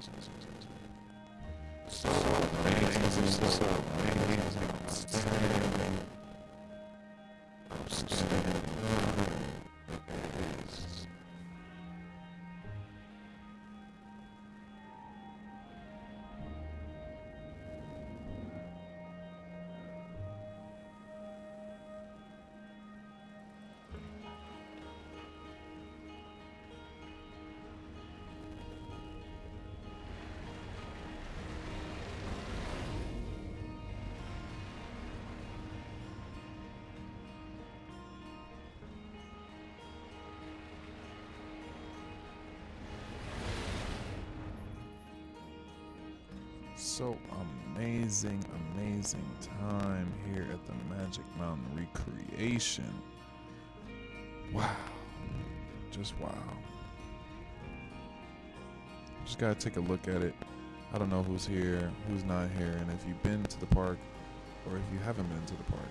So amazing, so amazing, outstanding, outstanding. It is. So amazing, amazing time here at the Magic Mountain Recreation. Wow. Just wow. Just gotta take a look at it. I don't know who's here, who's not here, and if you've been to the park or if you haven't been to the park.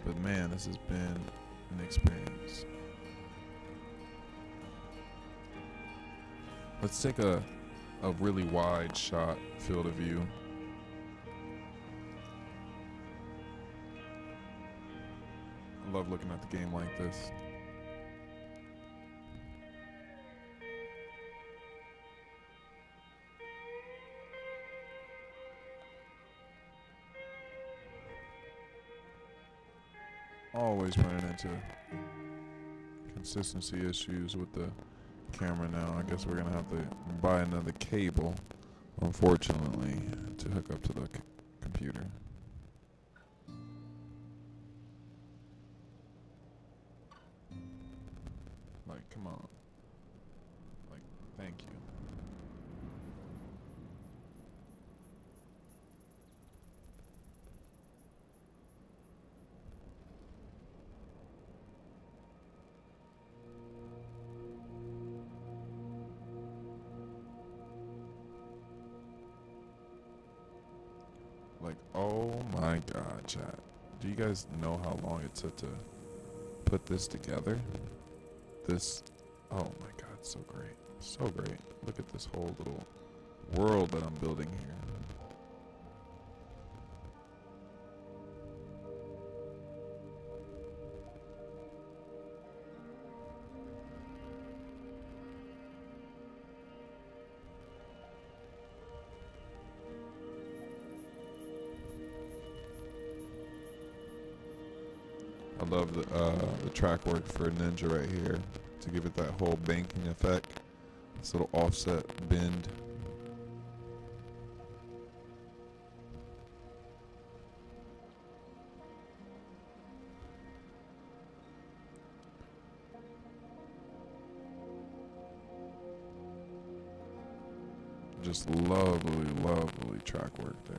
But man, this has been an experience. Let's take a really wide shot field of view. I love looking at the game like this. Always running into consistency issues with the camera now. I guess we're gonna have to buy another cable, unfortunately, to hook up to the computer. Like, come on. Like, thank you. Like, oh my god, chat. Do you guys know how long it took to put this together? This, oh my god, so great. So great. Look at this whole little world that I'm building here. I love the track work for Ninja right here to give it that whole banking effect. This little offset bend. Just lovely, lovely track work there.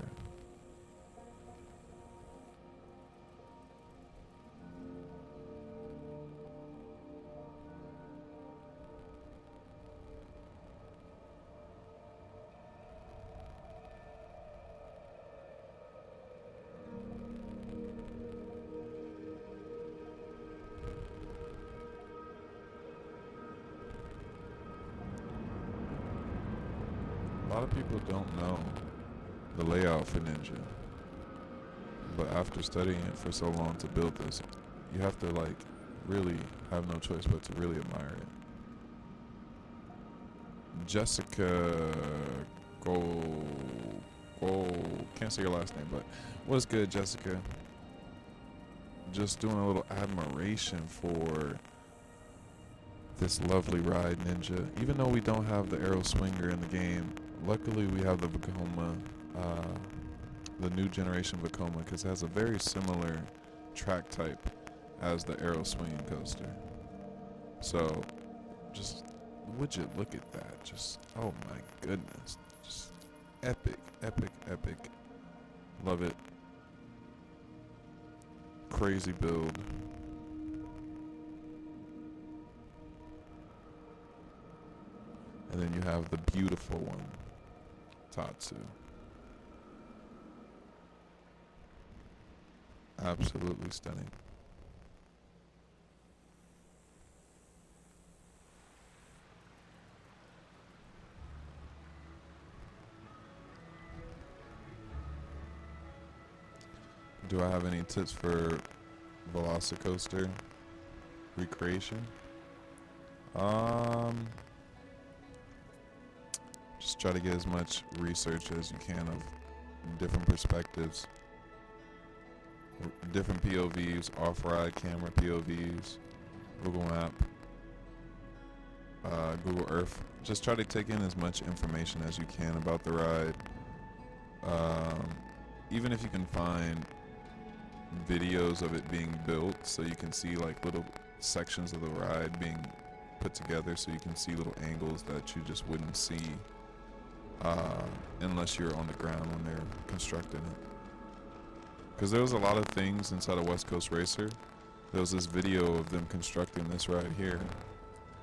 A lot of people don't know the layout for Ninja, but after studying it for so long to build this, you have to like really have no choice but to really admire it. Jessica can't say your last name, but what's good, Jessica? Just doing a little admiration for this lovely ride, Ninja. Even though we don't have the Arrow Swinger in the game, luckily we have the Vekoma, the new generation Vekoma, because it has a very similar track type as the Arrow Swinging Coaster. So, just would you look at that? Just, oh my goodness. Just epic, epic, epic. Love it. Crazy build. And then you have the beautiful one, Tatsu. Absolutely stunning. Do I have any tips for Velocicoaster recreation? Um, just try to get as much research as you can of different perspectives, different POVs, off-ride camera POVs, Google Map, Google Earth. Just try to take in as much information as you can about the ride. Even if you can find videos of it being built, so you can see like little sections of the ride being put together, so you can see little angles that you just wouldn't see unless you're on the ground when they're constructing it. Because there was a lot of things inside of West Coast Racer. There was this video of them constructing this ride here.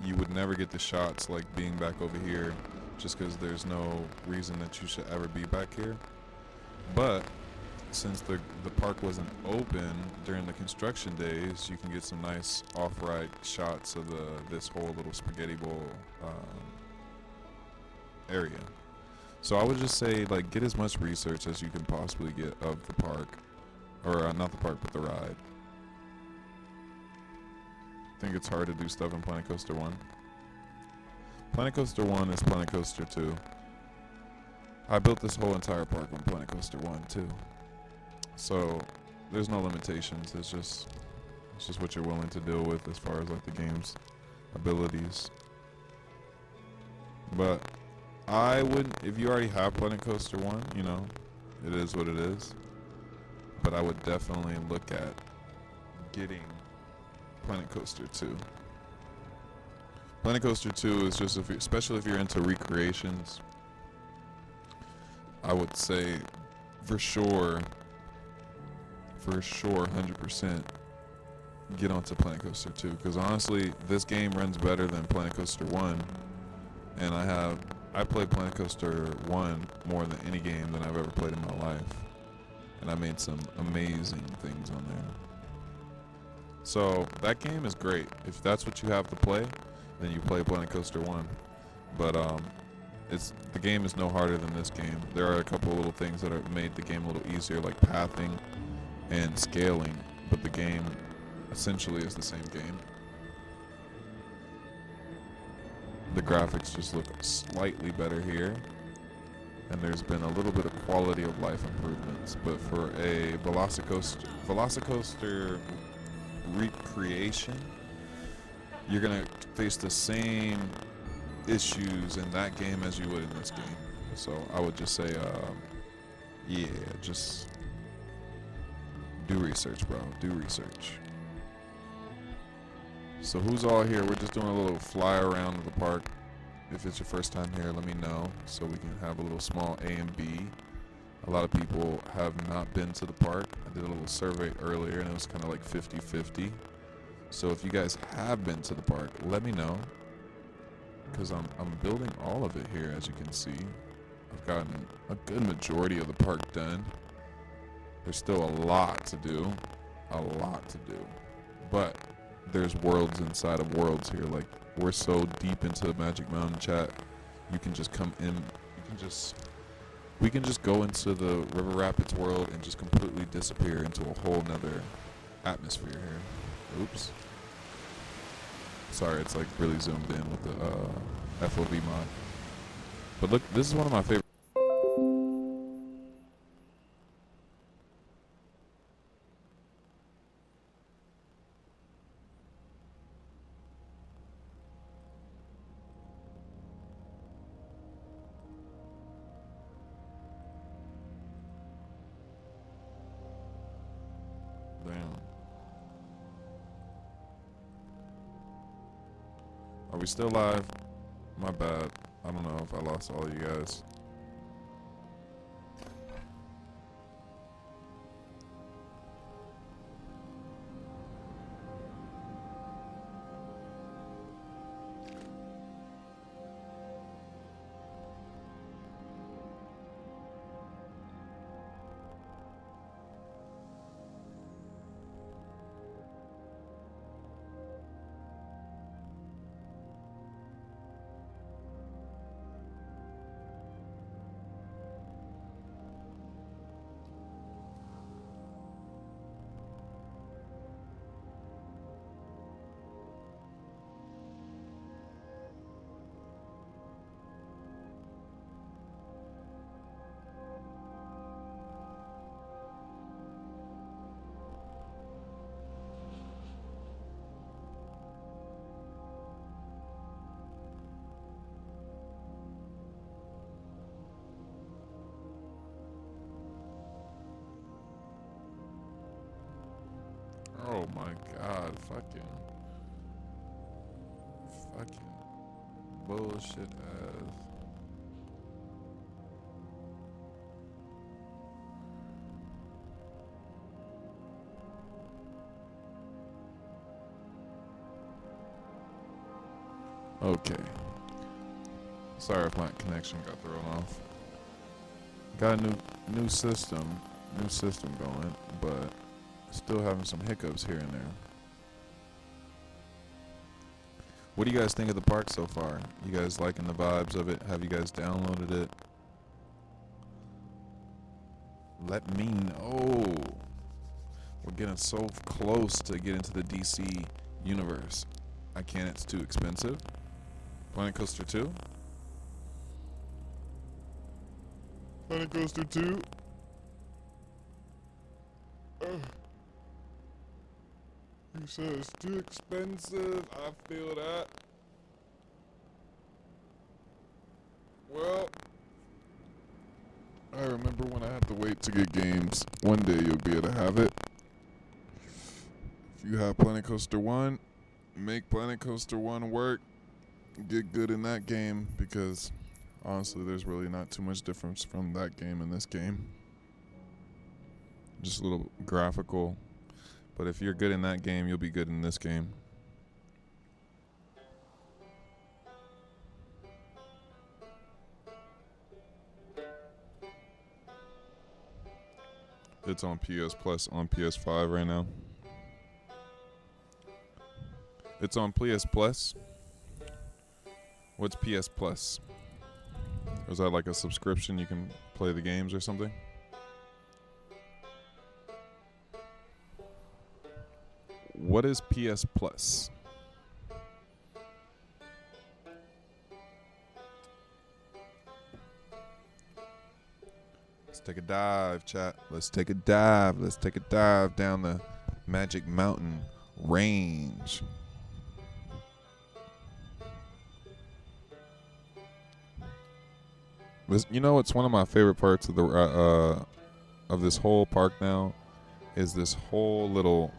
You would never get the shots like being back over here, just because there's no reason that you should ever be back here. But since the park wasn't open during the construction days, you can get some nice off-ride shots of this whole little spaghetti bowl area. So I would just say, like, get as much research as you can possibly get of the park, or not the park, but the ride. I think it's hard to do stuff in Planet Coaster 1. Planet Coaster 1 is Planet Coaster 2. I built this whole entire park on Planet Coaster 1 too. So there's no limitations. It's just what you're willing to deal with as far as like the game's abilities. But I wouldn't, if you already have Planet Coaster 1, you know, it is what it is. But I would definitely look at getting Planet Coaster 2. Planet Coaster 2 is just, especially if you're into recreations, I would say for sure, 100% get onto Planet Coaster 2. Because honestly, this game runs better than Planet Coaster 1. And I played Planet Coaster 1 more than any game that I've ever played in my life. And I made some amazing things on there. So that game is great. If that's what you have to play, then you play Planet Coaster 1. But the game is no harder than this game. There are a couple of little things that have made the game a little easier, like pathing and scaling, but the game essentially is the same game. The graphics just look slightly better here, and there's been a little bit of quality of life improvements. But for a Velocicoaster recreation, you're gonna face the same issues in that game as you would in this game. So I would just say, yeah, just do research, bro. Do research. So who's all here? We're just doing a little fly around the park. If it's your first time here, let me know so we can have a little small A and B. A lot of people have not been to the park. I did a little survey earlier and it was kind of like 50-50. So if you guys have been to the park, let me know, because I'm building all of it here. As you can see, I've gotten a good majority of the park done. There's still a lot to do, but there's worlds inside of worlds here. Like, we're so deep into the Magic Mountain, chat. You can just come in. We can just go into the River Rapids world and just completely disappear into a whole nother atmosphere here. Oops. Sorry, it's like really zoomed in with the FOV mod. But look, this is one of my favorite. Damn. Are we still live? My bad. I don't know if I lost all of you guys. Fucking bullshit ass. Okay. Sorry if my connection got thrown off. Got a new system going, but still having some hiccups here and there. What do you guys think of the park so far? You guys liking the vibes of it? Have you guys downloaded it? Let me know. We're getting so close to get into the DC universe. I can't, it's too expensive. Planet Coaster 2? Planet Coaster 2? You said it's too expensive. I feel that. Well, I remember when I had to wait to get games. One day you'll be able to have it. If you have Planet Coaster 1, make Planet Coaster 1 work. Get good in that game, because honestly there's really not too much difference from that game and this game. Just a little graphical. But if you're good in that game, you'll be good in this game. It's on PS Plus on PS5 right now. It's on PS Plus. What's PS Plus? Is that like a subscription you can play the games or something? What is PS Plus? Let's take a dive, chat. Let's take a dive. Let's take a dive down the Magic Mountain range. You know what's one of my favorite parts of the of this whole park now is this whole little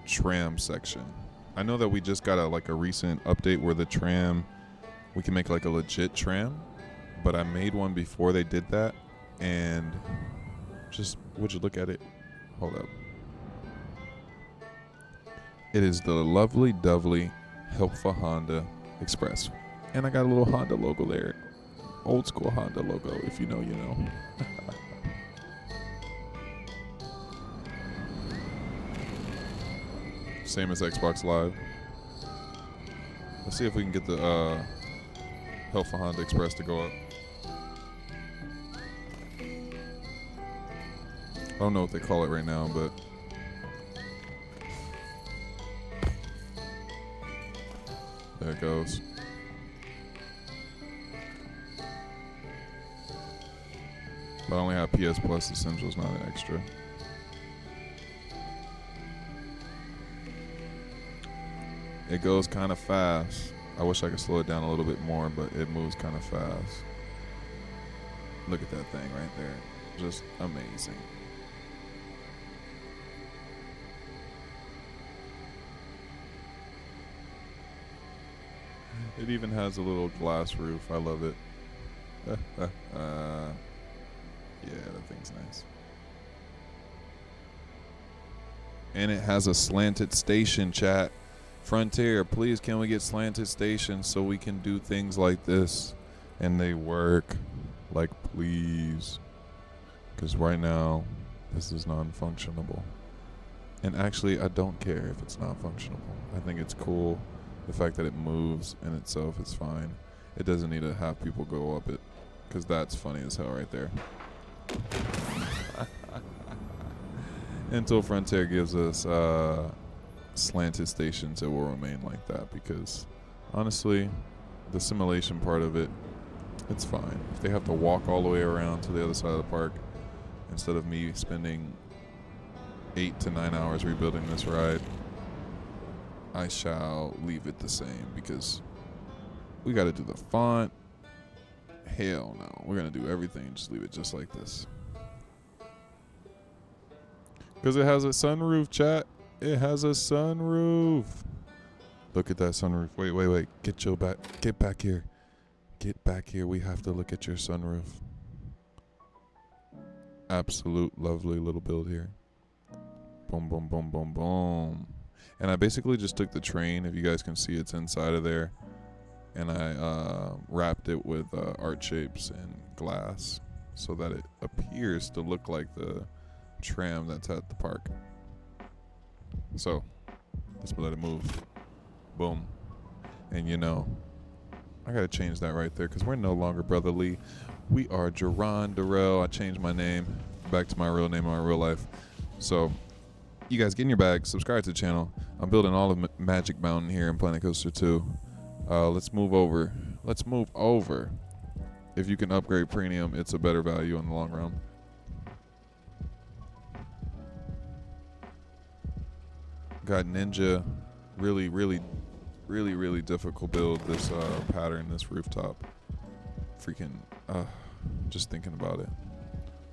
tram section. I know that we just got a recent update where the tram, we can make like a legit tram, but I made one before they did that, and just would you look at it? Hold up. It is the lovely dovely Helpful Honda Express, and I got a little Honda logo there. Old school Honda logo, if you know, you know. Same as Xbox Live. Let's see if we can get the Helpful Honda Express to go up. I don't know what they call it right now, but there it goes. But I only have PS Plus Essentials, not an extra. It goes kind of fast. I wish I could slow it down a little bit more, but it moves kind of fast. Look at that thing right there. Just amazing. It even has a little glass roof. I love it. Yeah, that thing's nice. And it has a slanted station, chat. Frontier, please can we get slanted stations so we can do things like this and they work? Like, please. Because right now, this is non-functionable. And actually, I don't care if it's not functionable. I think it's cool. The fact that it moves in itself is fine. It doesn't need to have people go up it, because that's funny as hell right there. Until Frontier gives us slanted stations, it will remain like that, because honestly, the simulation part of it, it's fine. If they have to walk all the way around to the other side of the park, instead of me spending 8 to 9 hours rebuilding this ride, I shall leave it the same, because we got to do the font. Hell no. We're going to do everything. Just leave it just like this. Because it has a sunroof, chat. It has a sunroof. Look at that sunroof. Wait. Get back here. Get back here. We have to look at your sunroof. Absolute lovely little build here. Boom, boom, boom, boom, boom. And I basically just took the train. If you guys can see, it's inside of there. And I wrapped it with art shapes and glass so that it appears to look like the tram that's at the park. So let's let it move. Boom. And you know, I gotta change that right there because we're no longer Brother Lee. We are Jerron Darrell. I changed my name back to my real name in my real life. So you guys get in your bag, subscribe to the channel. I'm building all of Magic Mountain here in Planet Coaster 2. Let's move over. If you can upgrade premium, it's a better value in the long run. Got Ninja, really difficult build. This pattern, this rooftop. Freaking, just thinking about it.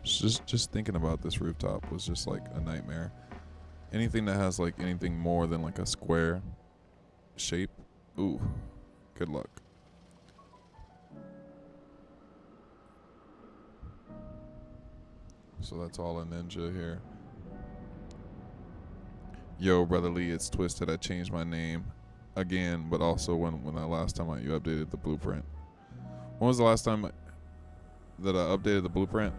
Just thinking about this rooftop was just like a nightmare. Anything that has like anything more than like a square shape, ooh, good luck. So that's all a Ninja here. Yo, Brother Lee, it's Twisted. I changed my name again, but also when the last time you updated the blueprint. When was the last time that I updated the blueprint?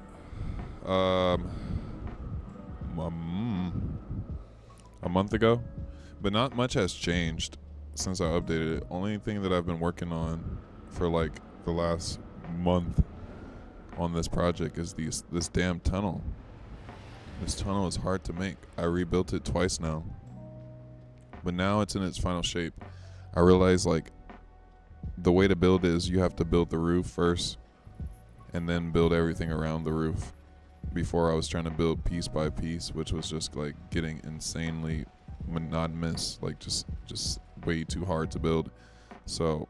A month ago, but not much has changed since I updated it. Only thing that I've been working on for like the last month on this project is this damn tunnel. This tunnel is hard to make. I rebuilt it twice now, but now it's in its final shape. I realize like the way to build is you have to build the roof first and then build everything around the roof. Before I was trying to build piece by piece, which was just like getting insanely monotonous, like just way too hard to build. So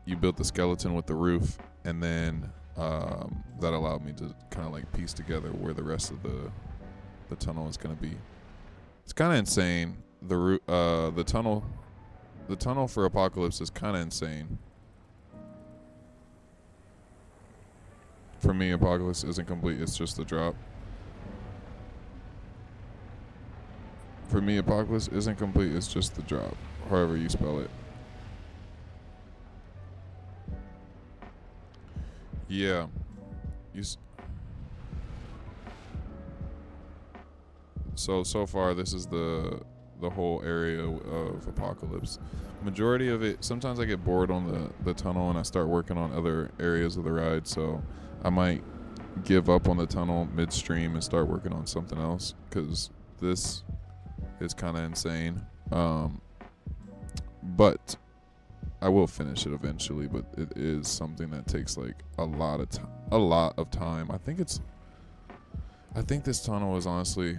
you built the skeleton with the roof, and then that allowed me to kind of like piece together where the rest of the tunnel is going to be. It's kind of insane. The tunnel for Apocalypse is kind of insane. For me, Apocalypse isn't complete, it's just the drop. For me, Apocalypse isn't complete, it's just the drop. However you spell it. Yeah. So far, this is the whole area of Apocalypse. Majority of it, sometimes I get bored on the tunnel and I start working on other areas of the ride, so I might give up on the tunnel midstream and start working on something else because this is kind of insane. But I will finish it eventually. But it is something that takes like a lot of time. I think this tunnel is honestly,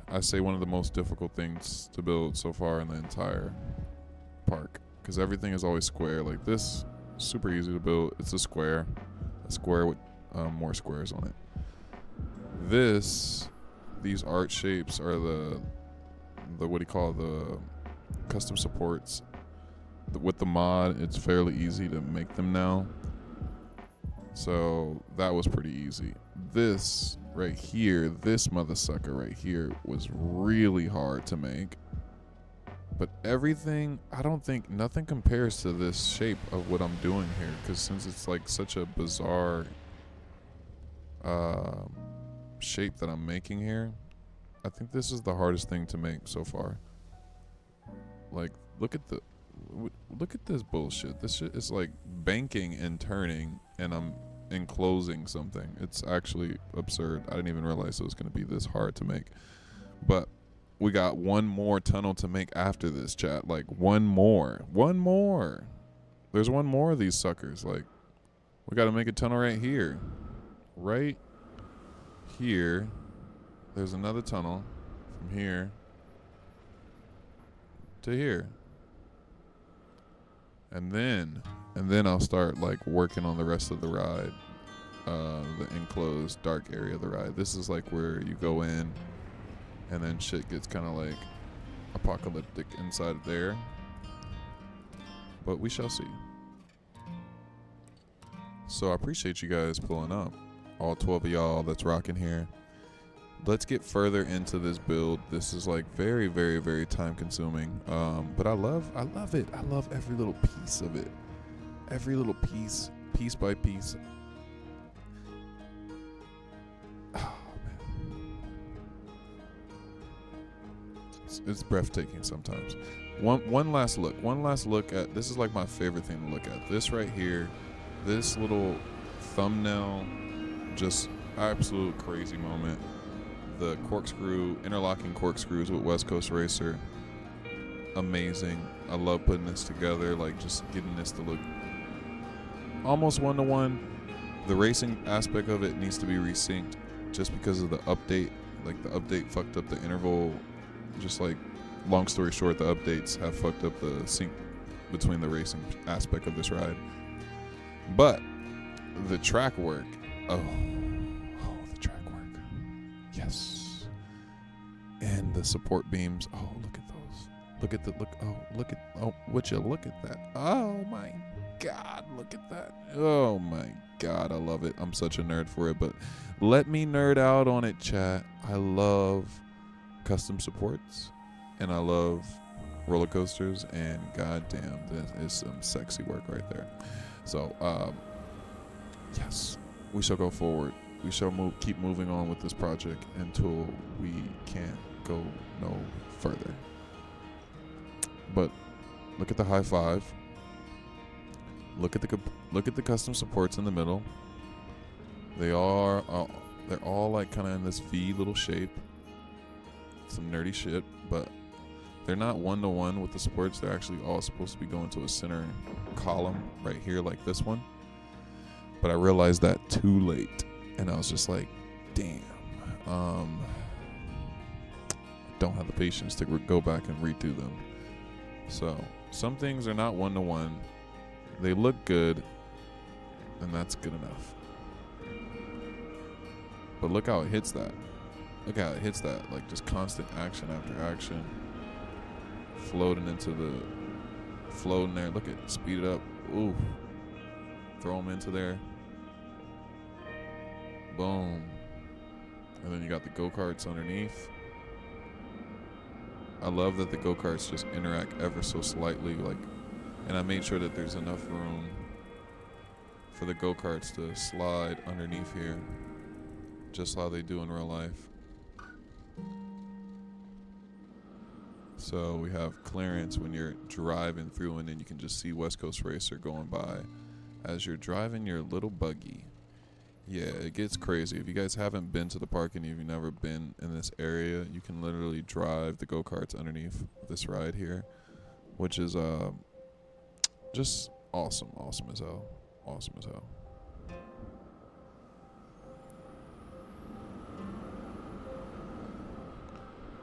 I say, one of the most difficult things to build so far in the entire park because everything is always square. Like this, super easy to build. It's a square with more squares on it. These art shapes are the what do you call the custom supports. With the mod, it's fairly easy to make them now. So that was pretty easy. This right here, this mother sucker right here was really hard to make. But everything, I don't think, nothing compares to this shape of what I'm doing here. Because since it's like such a bizarre shape that I'm making here, I think this is the hardest thing to make so far. Like, look at this bullshit. This shit is like banking and turning, and I'm enclosing something. It's actually absurd. I didn't even realize it was going to be this hard to make. But we got one more tunnel to make after this, chat. Like one more. There's one more of these suckers. Like, we got to make a tunnel right here. Right here. There's another tunnel from here to here. And then I'll start like working on the rest of the ride, the enclosed dark area of the ride. This is like where you go in and then shit gets kind of like apocalyptic inside there, but we shall see. So I appreciate you guys pulling up, all 12 of y'all that's rocking here. Let's get further into this build. This is like very, very, very time consuming, but I love it. I love every little piece of it, every little piece by piece. Oh man, it's breathtaking sometimes. One last look at this. Is like my favorite thing to look at. This right here, this little thumbnail, just absolute crazy moment. The corkscrew, interlocking corkscrews with West Coast Racer, amazing. I love putting this together, like just getting this to look almost one-to-one. The racing aspect of it needs to be resynced just because of the update. Like the update fucked up the interval. Just like, long story short, the updates have fucked up the sync between the racing aspect of this ride. But the track work, the track work. Yes. And the support beams. Oh, look at those. Would you look at that? Oh my God, look at that. Oh my God, I love it. I'm such a nerd for it, but let me nerd out on it, chat. I love custom supports and I love roller coasters, and goddamn, this is some sexy work right there. So, yes, we shall go forward. We shall keep moving on with this project until we can't go no further. But look at the high five. Look at the custom supports in the middle. They're all like kind of in this V little shape. Some nerdy shit, but they're not one-to-one with the supports. They're actually all supposed to be going to a center column right here, like this one. But I realized that too late. And I was just like, damn, don't have the patience to go back and redo them. So some things are not one-to-one. They look good, and that's good enough. But look how it hits that. Look how it hits that, like just constant action after action. Floating there. Look at, speed it up. Ooh. Throw them into there. Boom. And then you got the go-karts underneath. I love that the go-karts just interact ever so slightly, like, and I made sure that there's enough room for the go-karts to slide underneath here, just how they do in real life. So we have clearance when you're driving through, and then you can just see West Coast Racer going by as you're driving your little buggy. Yeah, it gets crazy. If you guys haven't been to the park and you've never been in this area, you can literally drive the go-karts underneath this ride here, which is just awesome as hell. Awesome as hell.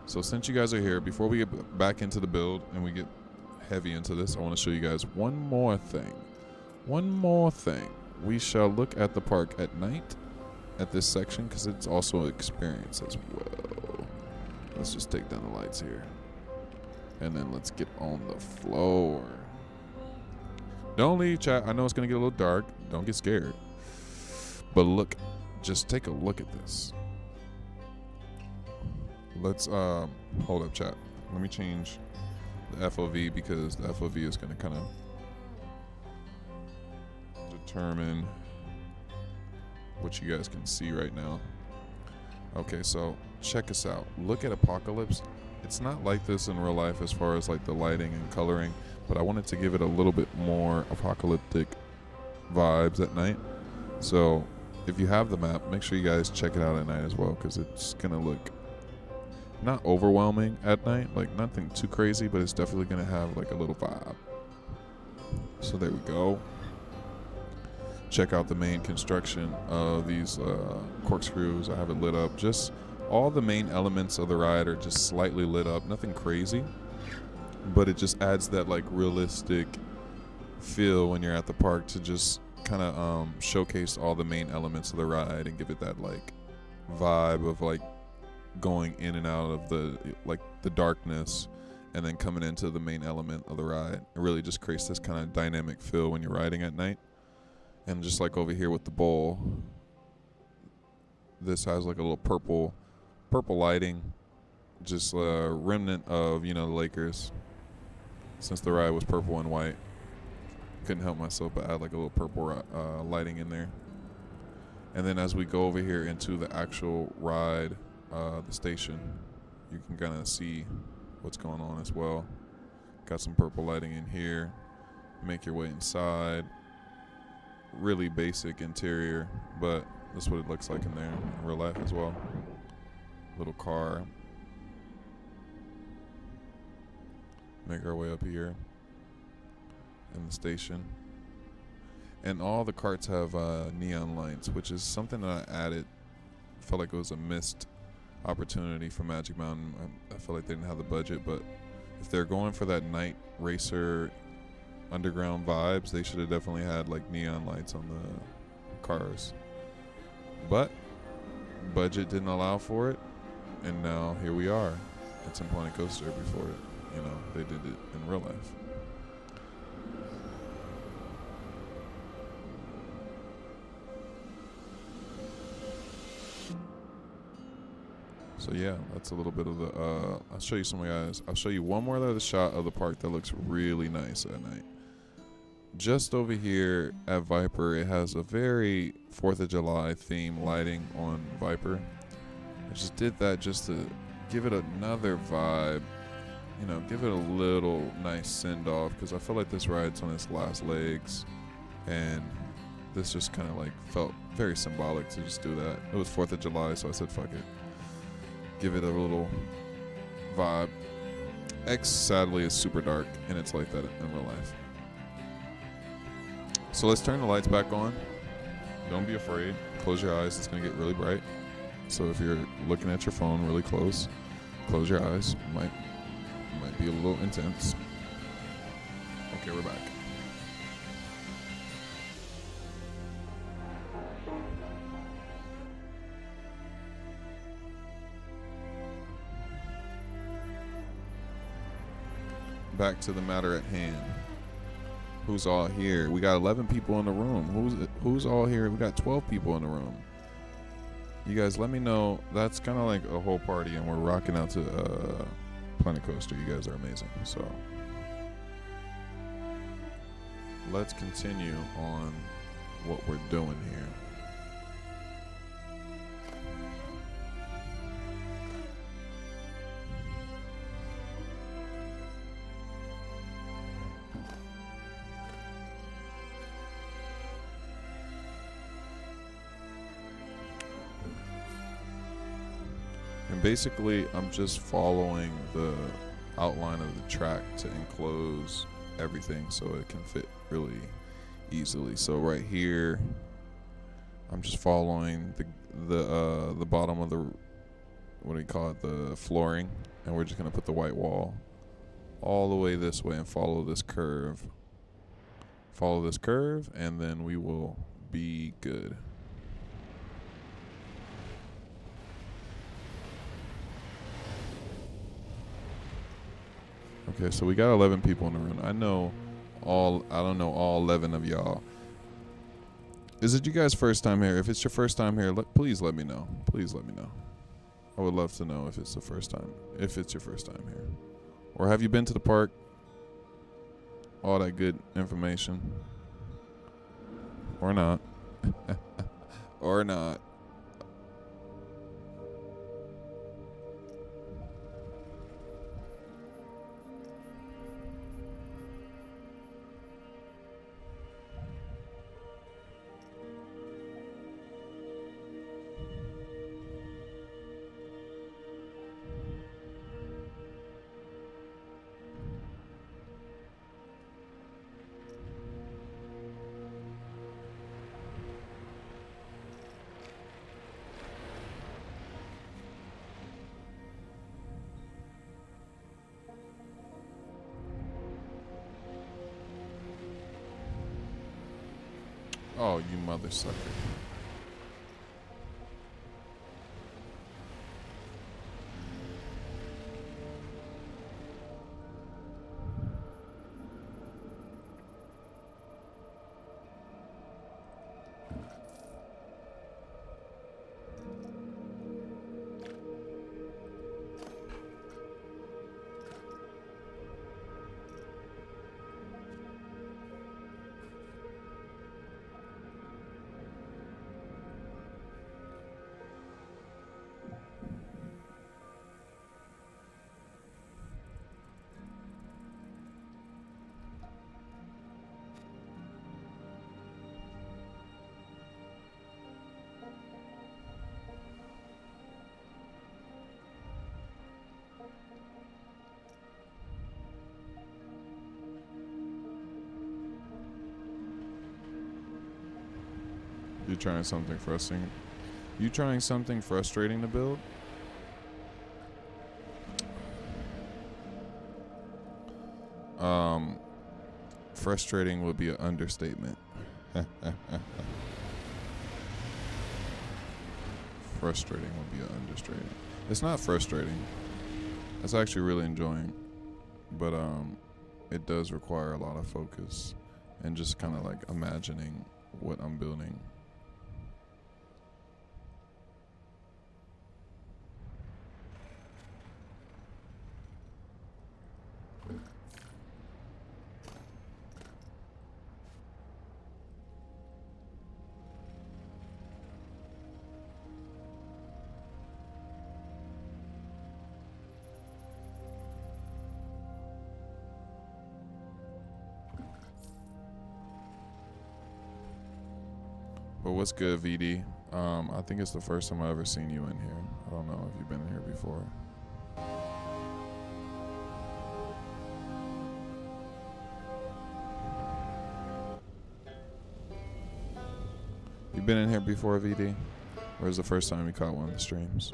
So since you guys are here, before we get back into the build and we get heavy into this, I want to show you guys one more thing. We shall look at the park at night at this section because it's also an experience as well. Let's just take down the lights here. And then let's get on the floor. Don't leave, chat. I know it's going to get a little dark. Don't get scared. But look, just take a look at this. Let's, hold up, chat. Let me change the FOV because the FOV is going to kind of determine what you guys can see right now. Okay, so check us out. Look at Apocalypse. It's not like this in real life as far as like the lighting and coloring, but I wanted to give it a little bit more apocalyptic vibes at night. So if you have the map, make sure you guys check it out at night as well, because it's gonna look not overwhelming at night, like nothing too crazy, but it's definitely gonna have like a little vibe. So there we go. Check out the main construction of these corkscrews. I have it lit up. Just all the main elements of the ride are just slightly lit up. Nothing crazy, but it just adds that like realistic feel when you're at the park to just kind of showcase all the main elements of the ride and give it that like vibe of like going in and out of the like the darkness and then coming into the main element of the ride. It really just creates this kind of dynamic feel when you're riding at night. And just like over here with the bowl, this has like a little purple lighting, just a remnant of, the Lakers. Since the ride was purple and white, couldn't help myself but add like a little purple lighting in there. And then as we go over here into the actual ride, the station, you can kind of see what's going on as well. Got some purple lighting in here. Make your way inside. Really basic interior, but that's what it looks like in there in real life as well. Little car. Make our way up here in the station. And all the carts have neon lights, which is something that I added. Felt like it was a missed opportunity for Magic Mountain. I feel like they didn't have the budget, but if they're going for that night racer underground vibes, they should have definitely had like neon lights on the cars. But budget didn't allow for it, and now here we are. It's in Planet Coaster before it. They did it in real life. So yeah, that's a little bit of the, I'll show you some guys. I'll show you one more other shot of the park that looks really nice at night. Just over here at Viper, it has a very 4th of July theme lighting on Viper. I just did that just to give it another vibe, give it a little nice send off, because I feel like this ride's on its last legs, and this just kind of like felt very symbolic to just do that. It was 4th of July, so I said fuck it. Give it a little vibe. X sadly is super dark, and it's like that in real life. So let's turn the lights back on. Don't be afraid. Close your eyes. It's going to get really bright. So if you're looking at your phone really close, close your eyes. Might be a little intense. Okay, we're back. Back to the matter at hand. Who's all here? We got 11 people in the room. Who's all here? We got 12 people in the room. You guys, let me know. That's kind of like a whole party, and we're rocking out to Planet Coaster. You guys are amazing. So let's continue on what we're doing here. And basically, I'm just following the outline of the track to enclose everything so it can fit really easily. So right here, I'm just following the bottom of the, what do you call it, the flooring, and we're just gonna put the white wall all the way this way and follow this curve. Follow this curve, and then we will be good. Okay, so we got 11 people in the room. I don't know all 11 of y'all. Is it you guys' first time here? If it's your first time here, please let me know. Please let me know. I would love to know if it's your first time here. Or have you been to the park? All that good information. Or not. Or not. Oh, you mother sucker. You trying something frustrating? You trying something frustrating to build? Frustrating would be an understatement. Frustrating would be an understatement. It's not frustrating. It's actually really enjoying, but it does require a lot of focus and just kind of like imagining what I'm building. But what's good, VD? I think it's the first time I've ever seen you in here. I don't know if you've been in here before. You been in here before, VD? Or is it the first time you caught one of the streams?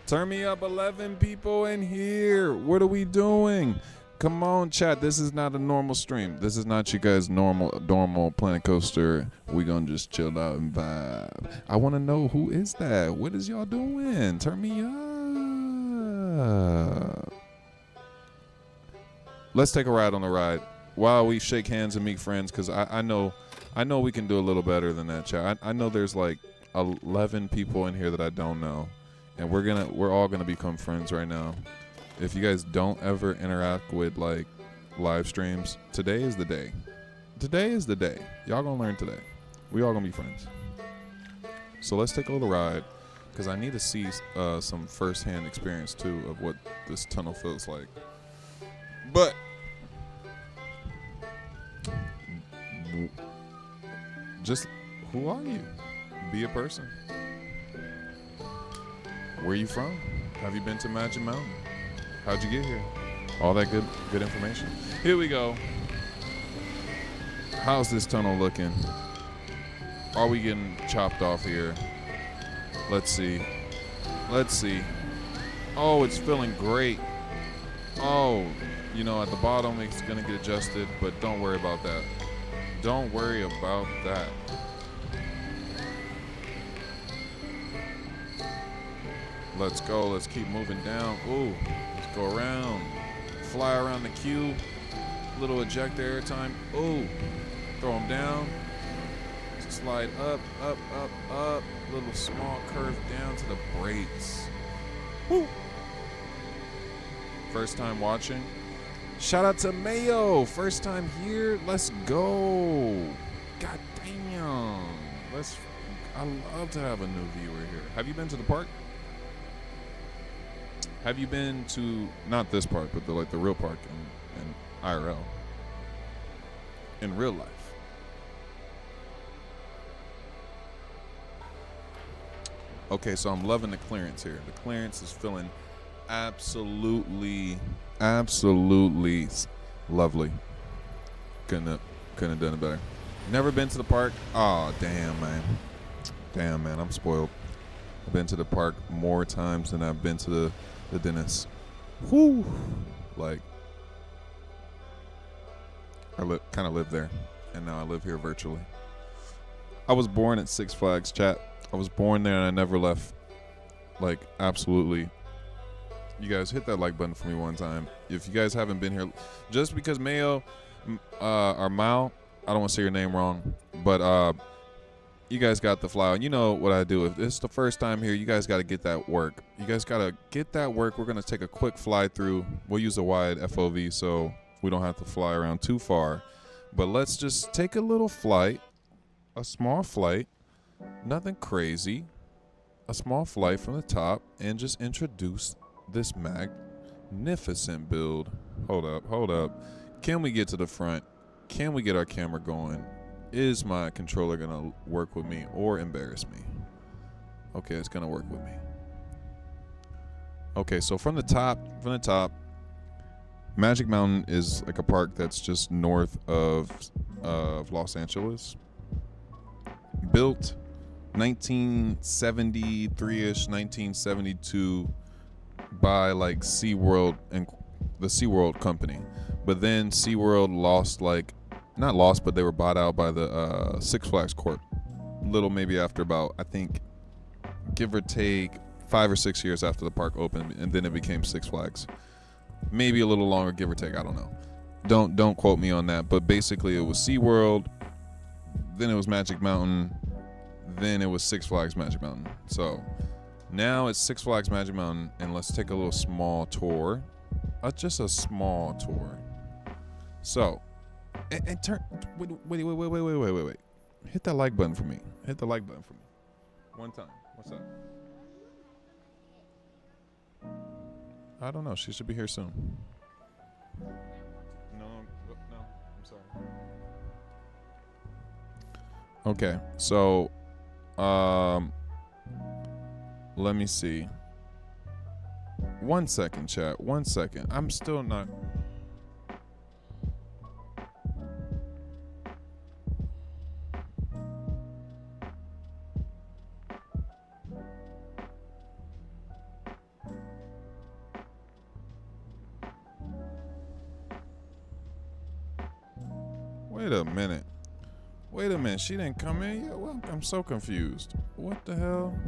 Turn me up 11 people in here. What are we doing? Come on, chat. This is not a normal stream. This is not you guys' normal Planet Coaster. We gonna just chill out and vibe. I want to know who is that? What is y'all doing? Turn me up. Let's take a ride on the ride while we shake hands and meet friends, because I know we can do a little better than that, chat. I know there's like 11 people in here that I don't know. And we're all gonna become friends right now. If you guys don't ever interact with like live streams, today is the day. Today is the day. Y'all gonna learn today. We all gonna be friends. So let's take a little ride, because I need to see some firsthand experience too of what this tunnel feels like. But just who are you? Be a person. Where you from? Have you been to Magic Mountain? How'd you get here? All that good information. Here we go. How's this tunnel looking? Are we getting chopped off here? Let's see. Let's see. Oh, it's feeling great. Oh, you know, at the bottom it's gonna get adjusted, but don't worry about that. Don't worry about that. Let's go. Let's keep moving down. Ooh, let's go around. Fly around the cube. Little ejector airtime. Ooh, throw them down. Slide up, up, up, up. Little small curve down to the brakes. Woo. First time watching. Shout out to Mayo. First time here. Let's go. God damn. I love to have a new viewer here. Have you been to the park? Have you been to, not this park, but the real park in IRL? In real life? Okay, so I'm loving the clearance here. The clearance is feeling absolutely lovely. Couldn't have done it better. Never been to the park? Oh, damn, man. Damn, man, I'm spoiled. I've been to the park more times than I've been to the dentist. Whoo! Like, I kind of lived there, and now I live here virtually. I was born at Six Flags, chat. I was born there, and I never left. Like, absolutely. You guys hit that like button for me one time. If you guys haven't been here, just because Mayo, or Mao, I don't want to say your name wrong, but you guys got the fly. You know what I do. If this is the first time here, you guys got to get that work. You guys got to get that work. We're going to take a quick fly through. We'll use a wide FOV so we don't have to fly around too far. But let's just take a little flight, a small flight, nothing crazy, a small flight from the top, and just introduce this magnificent build. Hold up. Can we get to the front? Can we get our camera going? Is my controller gonna work with me or embarrass me? Okay, it's gonna work with me. Okay, so from the top, Magic Mountain is like a park that's just north of Los Angeles. Built 1973-ish, 1972 by like SeaWorld and the SeaWorld company. But then SeaWorld lost not lost, but they were bought out by the Six Flags Corp. Little maybe after about, I think, give or take 5 or 6 years after the park opened, and then it became Six Flags. Maybe a little longer, give or take. I don't know. Don't quote me on that. But basically, it was SeaWorld, then it was Magic Mountain, then it was Six Flags Magic Mountain. So now it's Six Flags Magic Mountain, and let's take a little small tour. Just a small tour. So, and turn. Wait. Hit that like button for me. Hit the like button for me. One time. What's up? I don't know. She should be here soon. No, I'm sorry. Okay, so, let me see. 1 second, chat. 1 second. I'm still not. Wait a minute. She didn't come in yet? Well, I'm so confused. What the hell?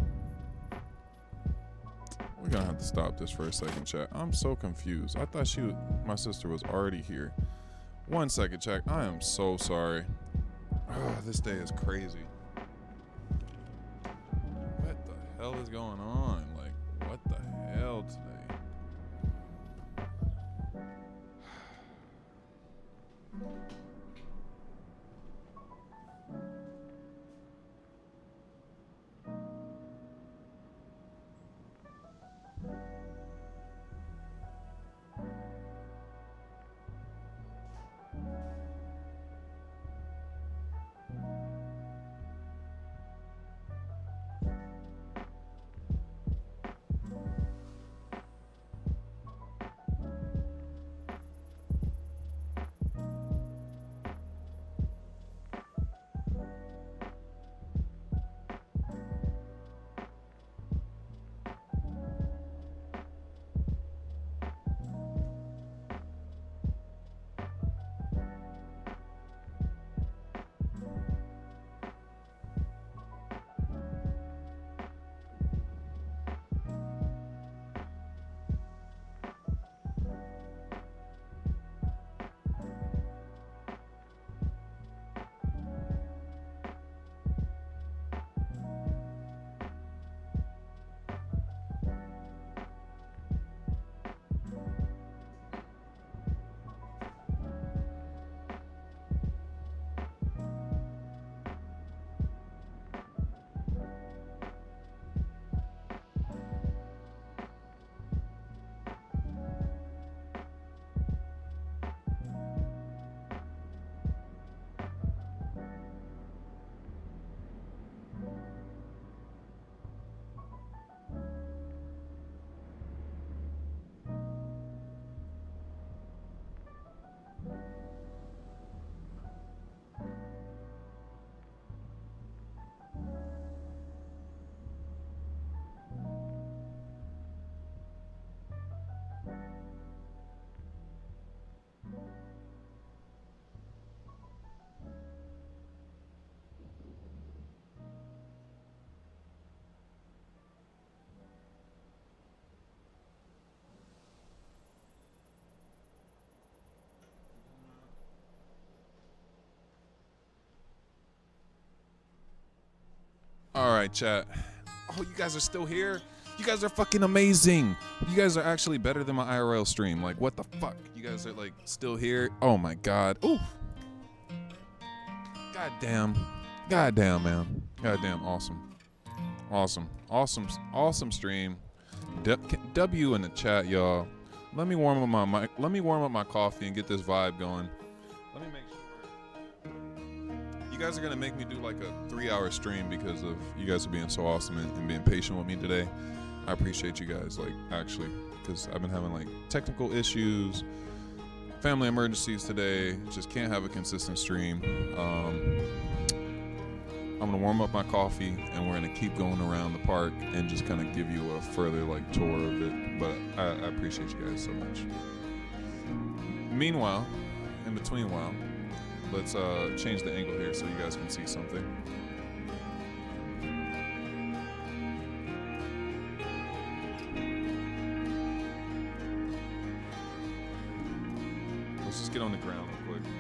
We're gonna have to stop this for a second, chat. I'm so confused. I thought my sister was already here. 1 second, chat. I am so sorry. Oh, this day is crazy. What the hell is going on? Like, what the hell today? All right, chat. Oh, you guys are still here? You guys are fucking amazing. You guys are actually better than my IRL stream. Like, what the fuck? You guys are, like, still here? Oh, my God. Ooh. Goddamn. Goddamn, man. Goddamn, awesome. Awesome stream. W in the chat, y'all. Let me warm up my mic. Let me warm up my coffee and get this vibe going. Let me make sure. You guys are gonna make me do like a 3-hour stream because of you guys are being so awesome and being patient with me today. I appreciate you guys, like, actually, because I've been having like technical issues, family emergencies today. Just can't have a consistent stream. I'm gonna warm up my coffee and we're gonna keep going around the park and just kind of give you a further like tour of it. But I appreciate you guys so much. Meanwhile, in between while, let's change the angle here so you guys can see something. Let's just get on the ground real quick.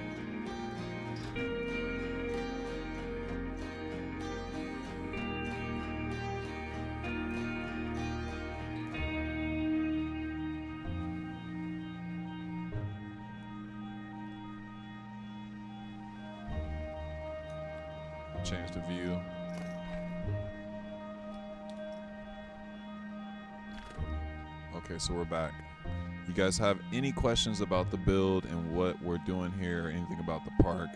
Change the view. Okay, so we're back. You guys have any questions about the build and what we're doing here, anything about the park,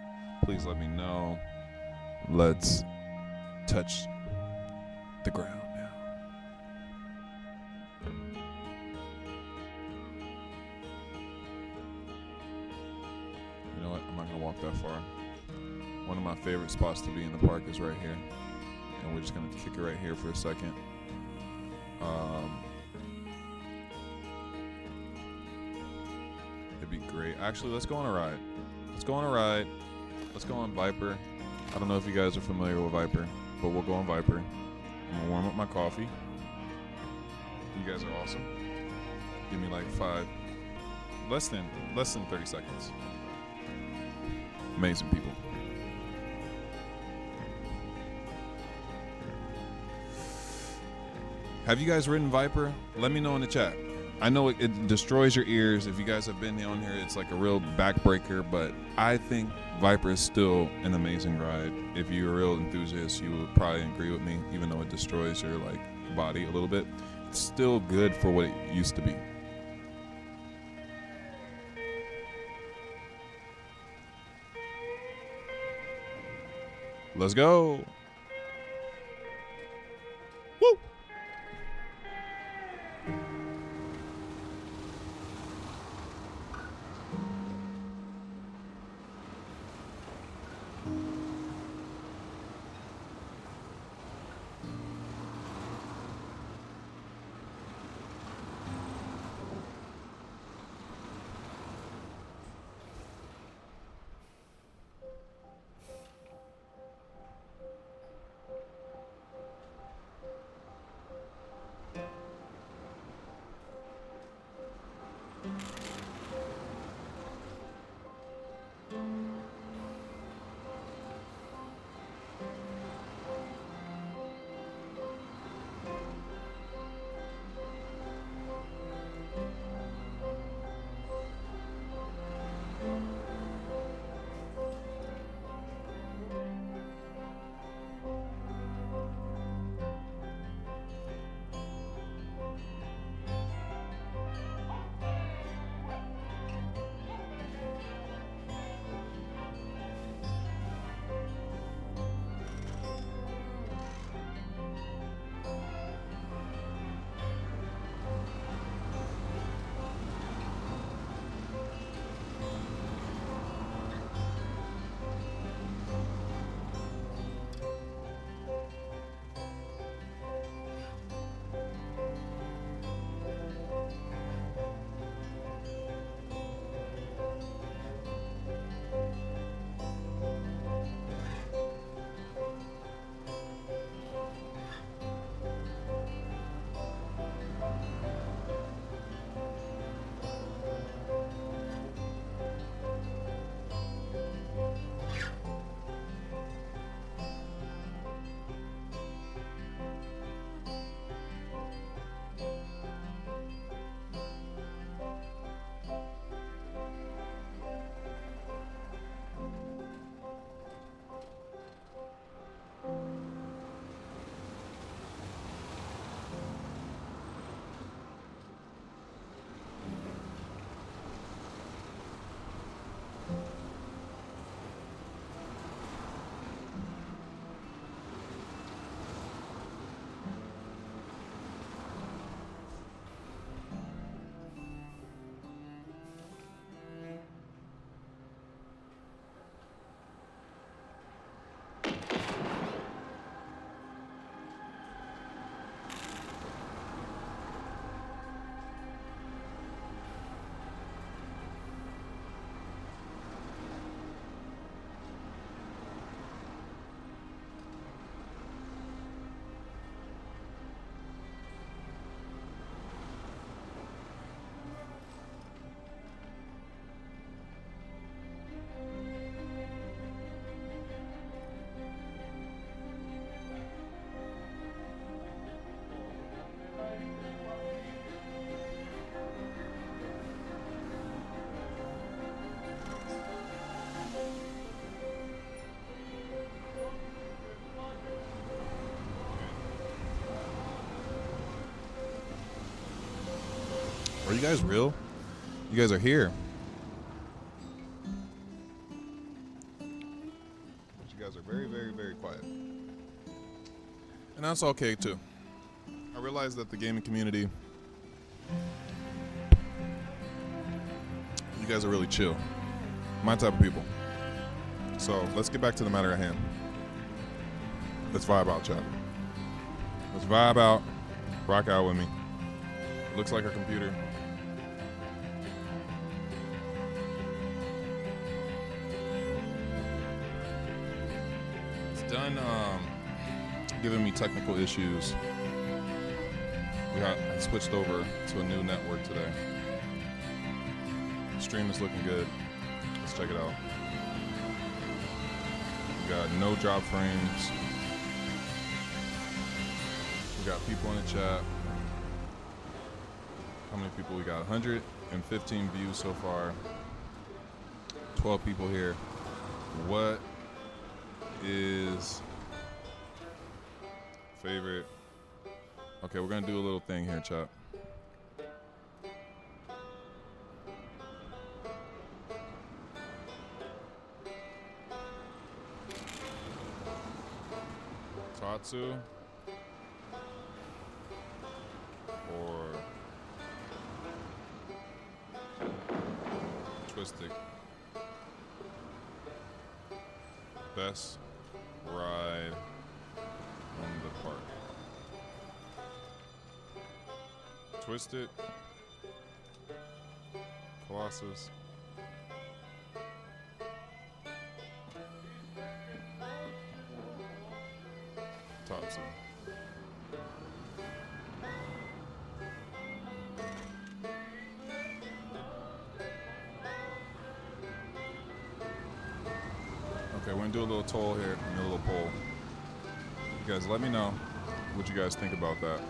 please let me know. Let's touch the ground now. You know what? I'm not gonna walk that far. One of my favorite spots to be in the park is right here. And we're just gonna kick it right here for a second. It'd be great. Actually, let's go on a ride. Let's go on a ride. Let's go on Viper. I don't know if you guys are familiar with Viper, but we'll go on Viper. I'm gonna warm up my coffee. You guys are awesome. Give me like less than 30 seconds. Amazing people. Have you guys ridden Viper? Let me know in the chat. I know it destroys your ears. If you guys have been on here, it's like a real backbreaker, but I think Viper is still an amazing ride. If you're a real enthusiast, you would probably agree with me, even though it destroys your like body a little bit. It's still good for what it used to be. Let's go. Woo! you guys real? You guys are here. But you guys are very, very, very quiet. And that's okay too. I realize that the gaming community, you guys are really chill. My type of people. So let's get back to the matter at hand. Let's vibe out, chat. Let's vibe out. Rock out with me. Looks like a computer. It's done giving me technical issues. I switched over to a new network today. The stream is looking good. Let's check it out. We got no drop frames. We got people in the chat. How many people we got? 115 views so far. 12 people here. What is favorite? Okay, we're gonna do a little thing here, chat. Tatsu or Twisted. Best ride on the park. Twisted, Colossus, Tatsu. Okay, we're gonna do a little toll here, a little poll. You guys, let me know what you guys think about that.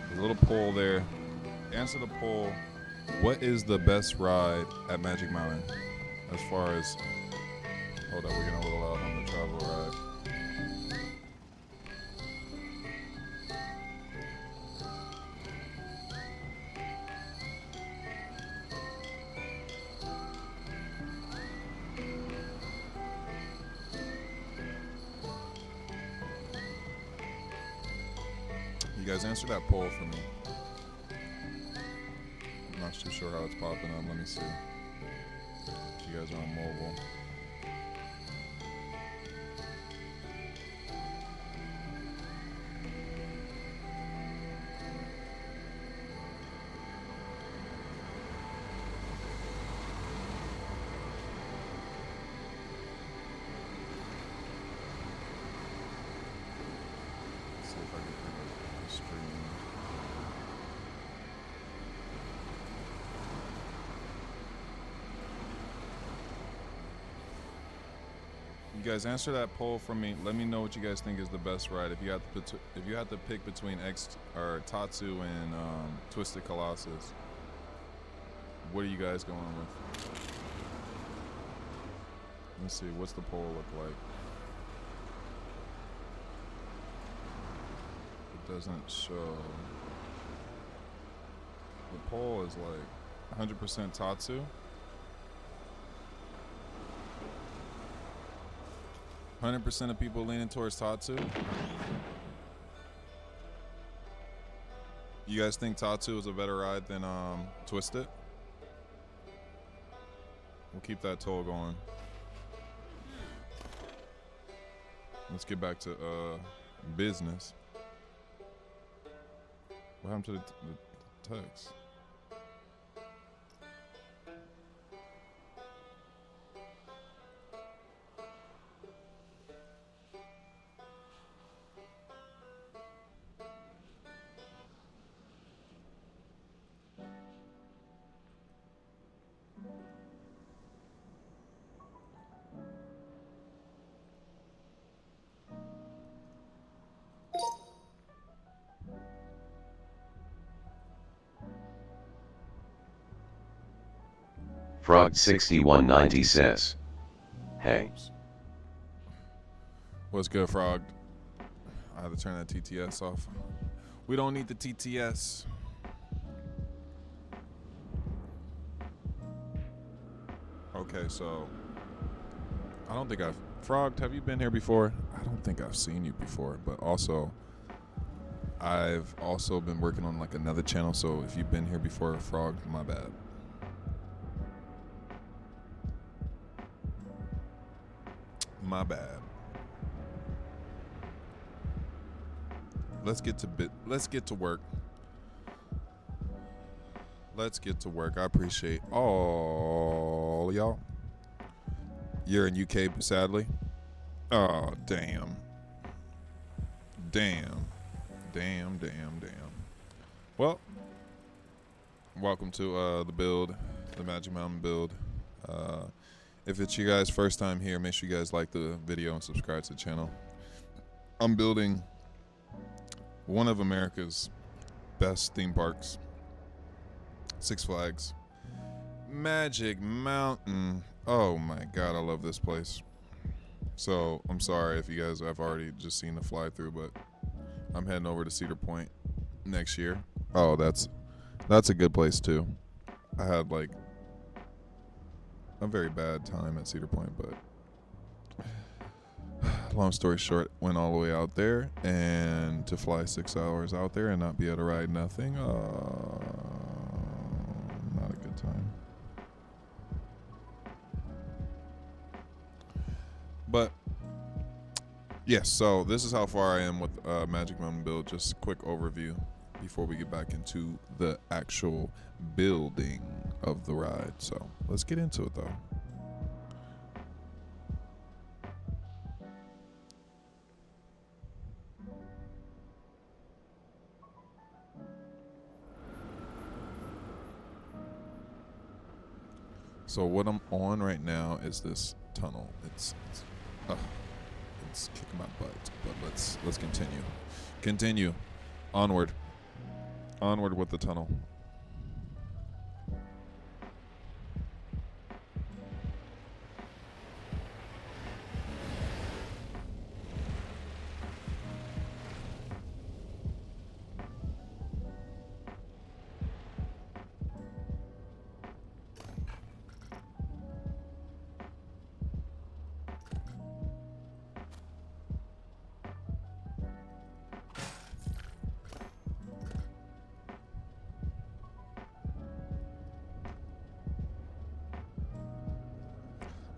There's a little poll there. Answer the poll. What is the best ride at Magic Mountain? As far as, hold up, we're getting a little loud on the travel ride. You guys answer that poll for me. I'm not too sure how it's popping up. Let me see. If you guys are on mobile. Let's see if I can bring up the stream. You guys answer that poll for me. Let me know what you guys think is the best ride. If you had to pick between Tatsu and Twisted Colossus, what are you guys going with? Let's see. What's the poll look like? It doesn't show. The poll is like 100% Tatsu. 100% of people leaning towards Tatsu. You guys think Tatsu is a better ride than Twisted? We'll keep that toll going. Let's get back to business. What happened to the text? Frog6190 says, hey. What's good, Frog? I had to turn that TTS off. We don't need the TTS. Okay, so I don't think I've Frogged. Have you been here before? I don't think I've seen you before, but also I've also been working on like another channel. So if you've been here before, Frogged, my bad. My bad. Let's get to work. Let's get to work. I appreciate all y'all. You're in UK, sadly. Oh, damn. Damn. Well, welcome to the build, the Magic Mountain build. If it's you guys' first time here, make sure you guys like the video and subscribe to the channel. I'm building one of America's best theme parks, Six Flags Magic Mountain. Oh my god, I love this place. So I'm sorry if you guys have already just seen the fly through, but I'm heading over to Cedar Point next year. Oh, that's a good place too. I had like a very bad time at Cedar Point, but long story short, went all the way out there, and to fly 6 hours out there and not be able to ride nothing, not a good time. But yes, so this is how far I am with Magic Mountain build. Just a quick overview before we get back into the actual building of the ride. So let's get into it though. So what I'm on right now is this tunnel. It's kicking my butt, but let's continue onward with the tunnel.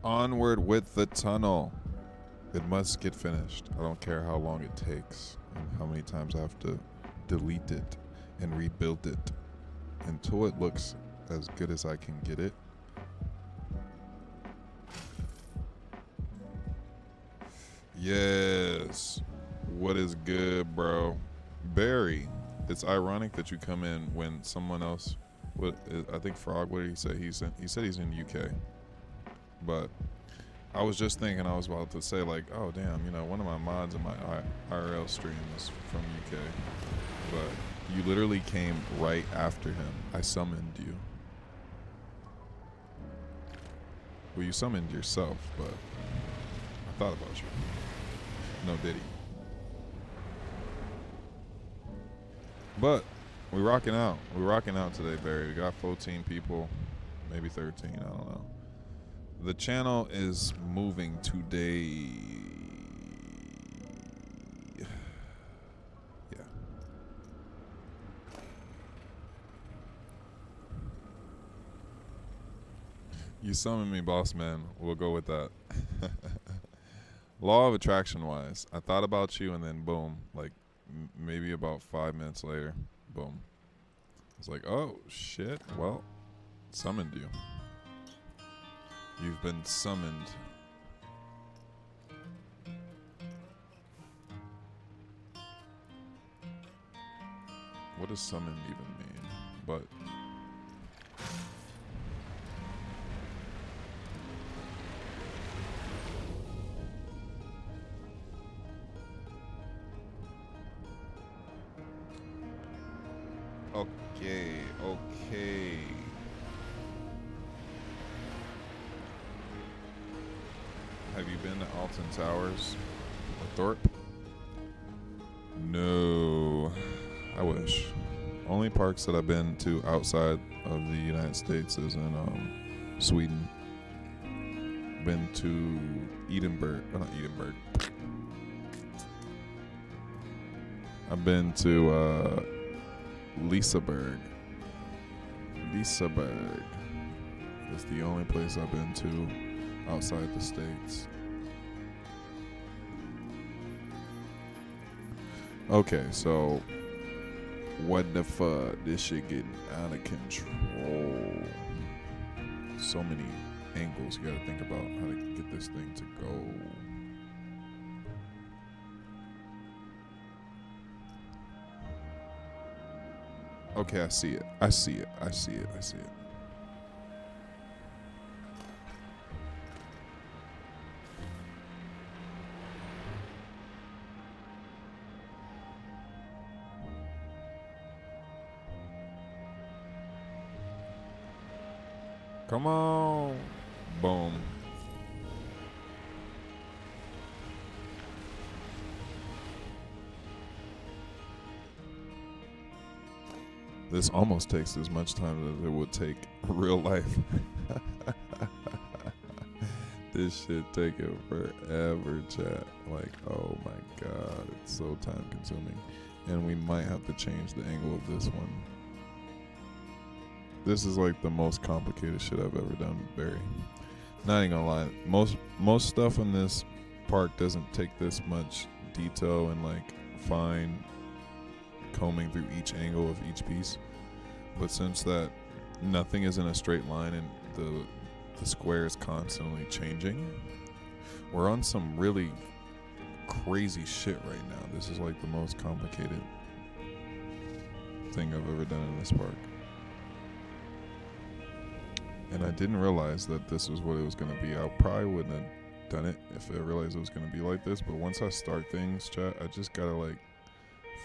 Onward with the tunnel. It must get finished. I don't care how long it takes and how many times I have to delete it and rebuild it until it looks as good as I can get it. Yes. What is good, bro? Barry, it's ironic that you come in when someone else, I think Frog, what did he say? He said he's in the UK. But I was just thinking, I was about to say like, oh damn, you know, one of my mods in my IRL stream is from UK, but you literally came right after him. I summoned you. Well, you summoned yourself, but I thought about you. No diddy. But we're rocking out. We're rocking out today, Barry. We got 14 people, maybe 13, I don't know. The channel is moving today. Yeah. You summon me, boss man. We'll go with that. Law of attraction wise, I thought about you and then boom, like maybe about 5 minutes later, boom. It's like, oh shit, well, summoned you. You've been summoned. What does summoned even mean? But okay. Have you been to Alton Towers or Thorpe? No, I wish. Only parks that I've been to outside of the United States is in Sweden. Been to Edinburgh. Oh, not Edinburgh. I've been to Liseberg. Liseberg. It's the only place I've been to outside the States. Okay, so what the fuck? This shit getting out of control. So many angles you gotta think about how to get this thing to go. Okay, I see it. I see it. I see it. I see it. Come on. Boom. This almost takes as much time as it would take real life. This shit taking forever, chat. Like, oh my god, it's so time consuming. And we might have to change the angle of this one. This is like the most complicated shit I've ever done with Barry. Not even gonna lie, most stuff in this park doesn't take this much detail and like fine combing through each angle of each piece. But since that nothing is in a straight line and the square is constantly changing, we're on some really crazy shit right now. This is like the most complicated thing I've ever done in this park. And I didn't realize that this was what it was going to be. I probably wouldn't have done it if I realized it was going to be like this. But once I start things, chat, I just got to like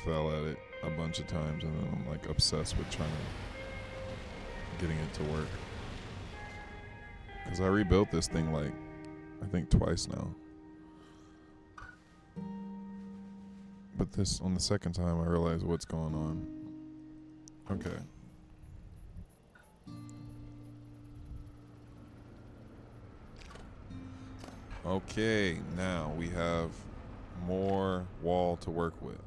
fell at it a bunch of times. And then I'm like obsessed with getting it to work. Because I rebuilt this thing like, I think twice now. But this, on the second time, I realized what's going on. Okay. Okay, now we have more wall to work with.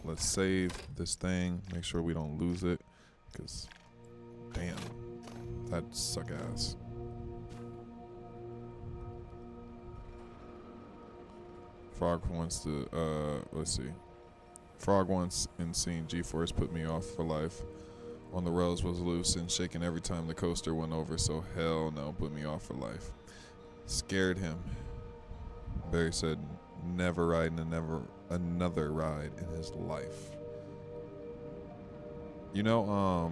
Let's save this thing, make sure we don't lose it, because damn, that suck ass. Frog wants to, let's see. Frog once in scene G-Force put me off for life. On the rails was loose and shaking every time the coaster went over, so hell no, put me off for life. Scared him. Barry said never riding another ride in his life. You know,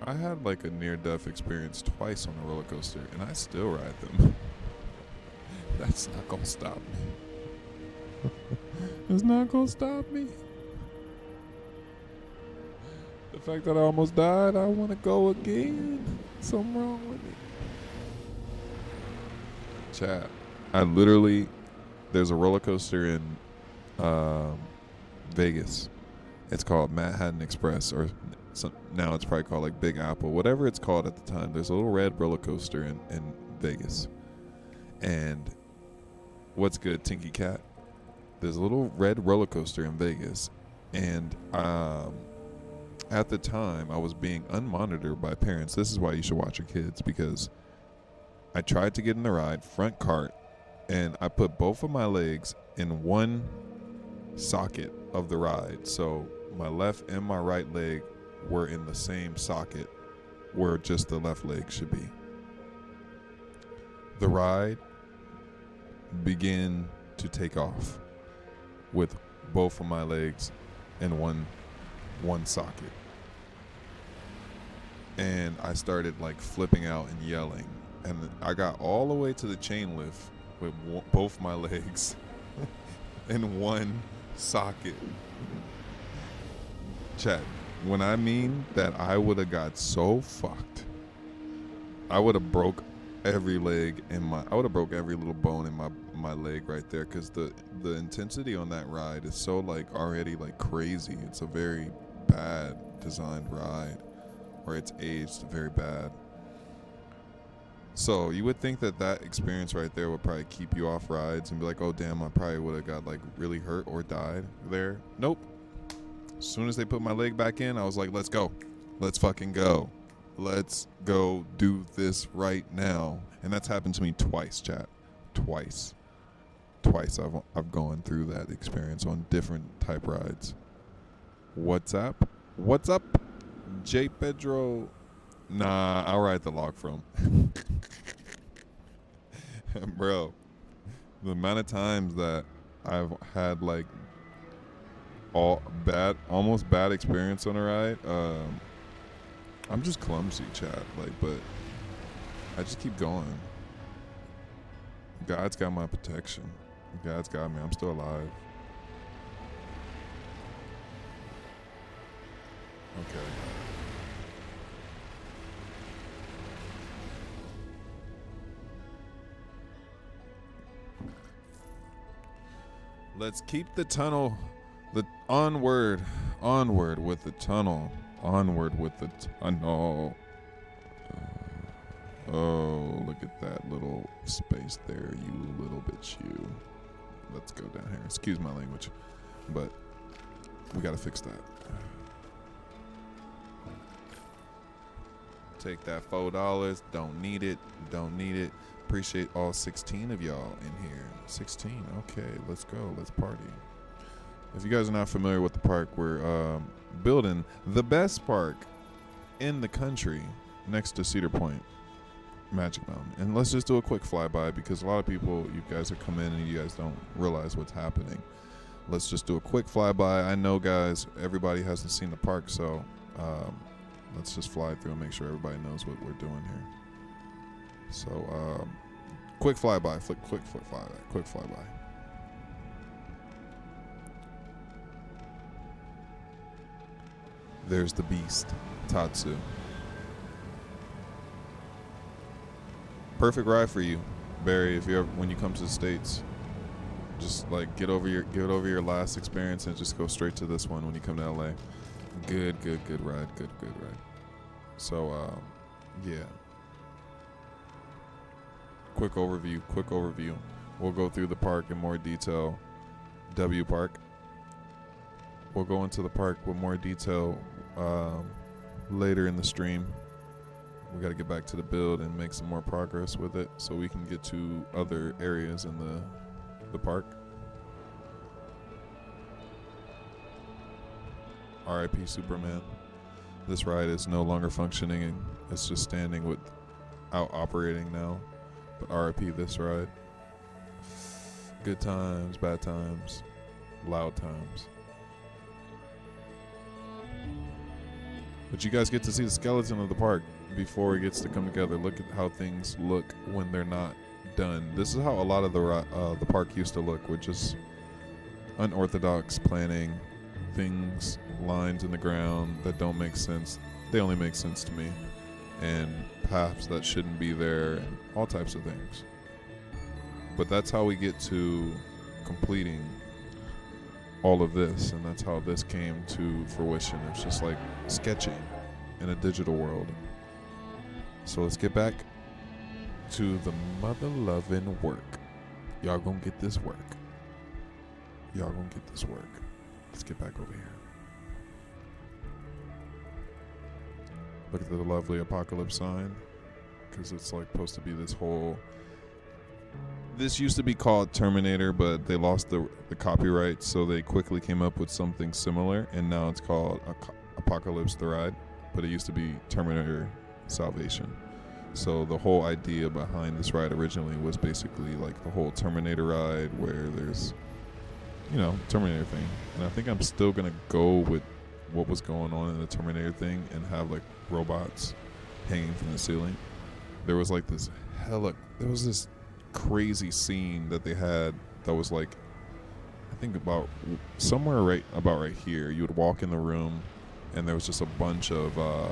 I had like a near-death experience twice on a roller coaster, and I still ride them. That's not gonna stop me. It's not gonna stop me. The fact that I almost died, I want to go again. Something wrong with me. Chat. There's a roller coaster in Vegas. It's called Manhattan Express, or now it's probably called like Big Apple, whatever it's called at the time. There's a little red roller coaster in Vegas. And what's good, Tinky Cat? There's a little red roller coaster in Vegas. And at the time, I was being unmonitored by parents. This is why you should watch your kids, because I tried to get in the ride, front cart, and I put both of my legs in one socket of the ride. So my left and my right leg were in the same socket where just the left leg should be. The ride began to take off with both of my legs in one socket. And I started like flipping out and yelling. And I got all the way to the chain lift with both my legs in one socket. Chat, when I mean that I would have got so fucked, I would have broke every leg I would have broke every little bone in my leg right there, because the intensity on that ride is so like already like crazy. It's a very bad designed ride, or it's aged very bad. So you would think that that experience right there would probably keep you off rides and be like, oh damn, I probably would have got like really hurt or died there. Nope. As soon as they put my leg back in, I was like, let's go. Let's fucking go. Let's go do this right now. And that's happened to me twice, chat. Twice I've gone through that experience on different type rides. What's up? J Pedro. Nah, I'll ride the log from. Bro, the amount of times that I've had like almost bad experience on a ride, I'm just clumsy, chat. Like, but I just keep going. God's got my protection. God's got me. I'm still alive. Okay. Let's keep the tunnel. The onward with the tunnel. Onward with the tunnel. Oh, look at that little space there, you little bitch, you. Let's go down here. Excuse my language, but we gotta fix that. Take that $4. Don't need it. Appreciate all 16 of y'all in here. 16. Okay, let's go. Let's party. If you guys are not familiar with the park, we're building the best park in the country next to Cedar Point, Magic Mountain. And let's just do a quick flyby because a lot of people, you guys have come in and you guys don't realize what's happening. Let's just do a quick flyby. I know, guys, everybody hasn't seen the park, so let's just fly through and make sure everybody knows what we're doing here. So, quick flyby, quick flyby. There's the beast, Tatsu. Perfect ride for you, Barry. If you ever, when you come to the States, just like get over your last experience and just go straight to this one when you come to LA. Good ride. So, yeah. Quick overview. We'll go through the park in more detail. W Park. We'll go into the park with more detail later in the stream. We got to get back to the build and make some more progress with it so we can get to other areas in the park. RIP Superman. This ride is no longer functioning and it's just standing without operating now. But RIP this ride. Good times, bad times, loud times. But you guys get to see the skeleton of the park before it gets to come together. Look at how things look when they're not done. This is how a lot of the park used to look, with just unorthodox planning, things, lines in the ground that don't make sense. They only make sense to me, and paths that shouldn't be there, and all types of things. But that's how we get to completing all of this, and that's how this came to fruition. It's just like sketching in a digital world. So let's get back to the mother-loving work. Y'all gonna get this work. Let's get back over here. Look at the lovely apocalypse sign, because it's like supposed to be this whole... This used to be called Terminator, but they lost the copyright, so they quickly came up with something similar, and now it's called Apocalypse the Ride, but it used to be Terminator Salvation. So the whole idea behind this ride originally was basically like the whole Terminator ride, where there's, Terminator thing. And I think I'm still going to go with what was going on in the Terminator thing and have like robots hanging from the ceiling. There was like this crazy scene that they had that was like, I think about somewhere right here. You would walk in the room and there was just a bunch of I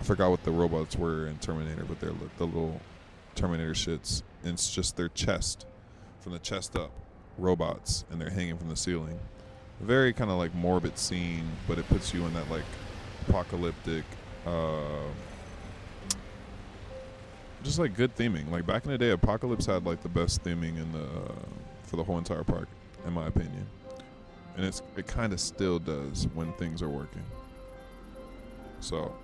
forgot what the robots were in Terminator, but they're the little Terminator shits, and it's just their chest, from the chest up, robots, and they're hanging from the ceiling. Very kind of like morbid scene, but it puts you in that like apocalyptic just like good theming. Like back in the day, Apocalypse had like the best theming in the for the whole entire park, in my opinion. And it kind of still does when things are working. So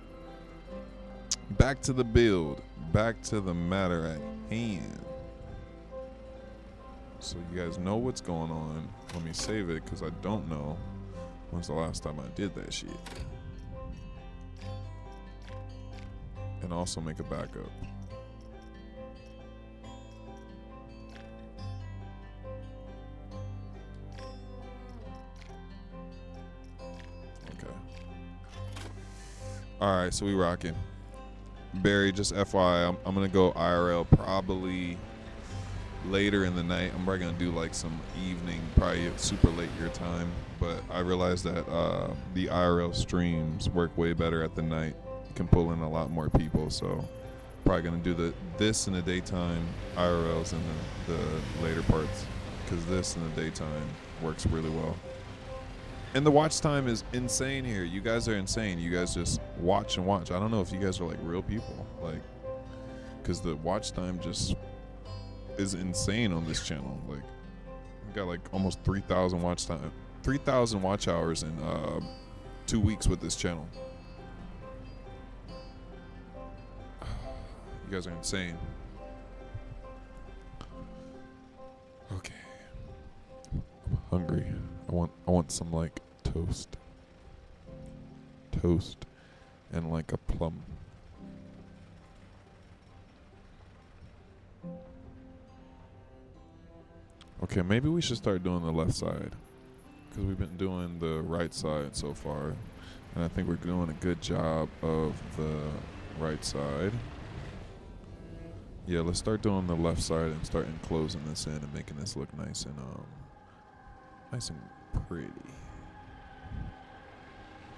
back to the build, back to the matter at hand. So you guys know what's going on. Let me save it because I don't know when's the last time I did that shit. And also make a backup. Okay. Alright, so we rocking. Barry, just FYI, I'm going to go IRL probably later in the night. I'm probably going to do like some evening, probably super late your time. But I realized that the IRL streams work way better at the night. You can pull in a lot more people, so probably going to do this in the daytime, IRLs in the later parts, because this in the daytime works really well. And the watch time is insane here. You guys are insane. You guys just watch and watch. I don't know if you guys are like real people, like, because the watch time just is insane on this channel. Like, we got like almost 3,000 watch time, 3,000 watch hours in 2 weeks with this channel. You guys are insane. Okay, I'm hungry. I want some like toast and like a plum. Okay, maybe we should start doing the left side, because we've been doing the right side so far, and I think we're doing a good job of the right side. Yeah, let's start doing the left side and start closing this in and making this look nice and pretty.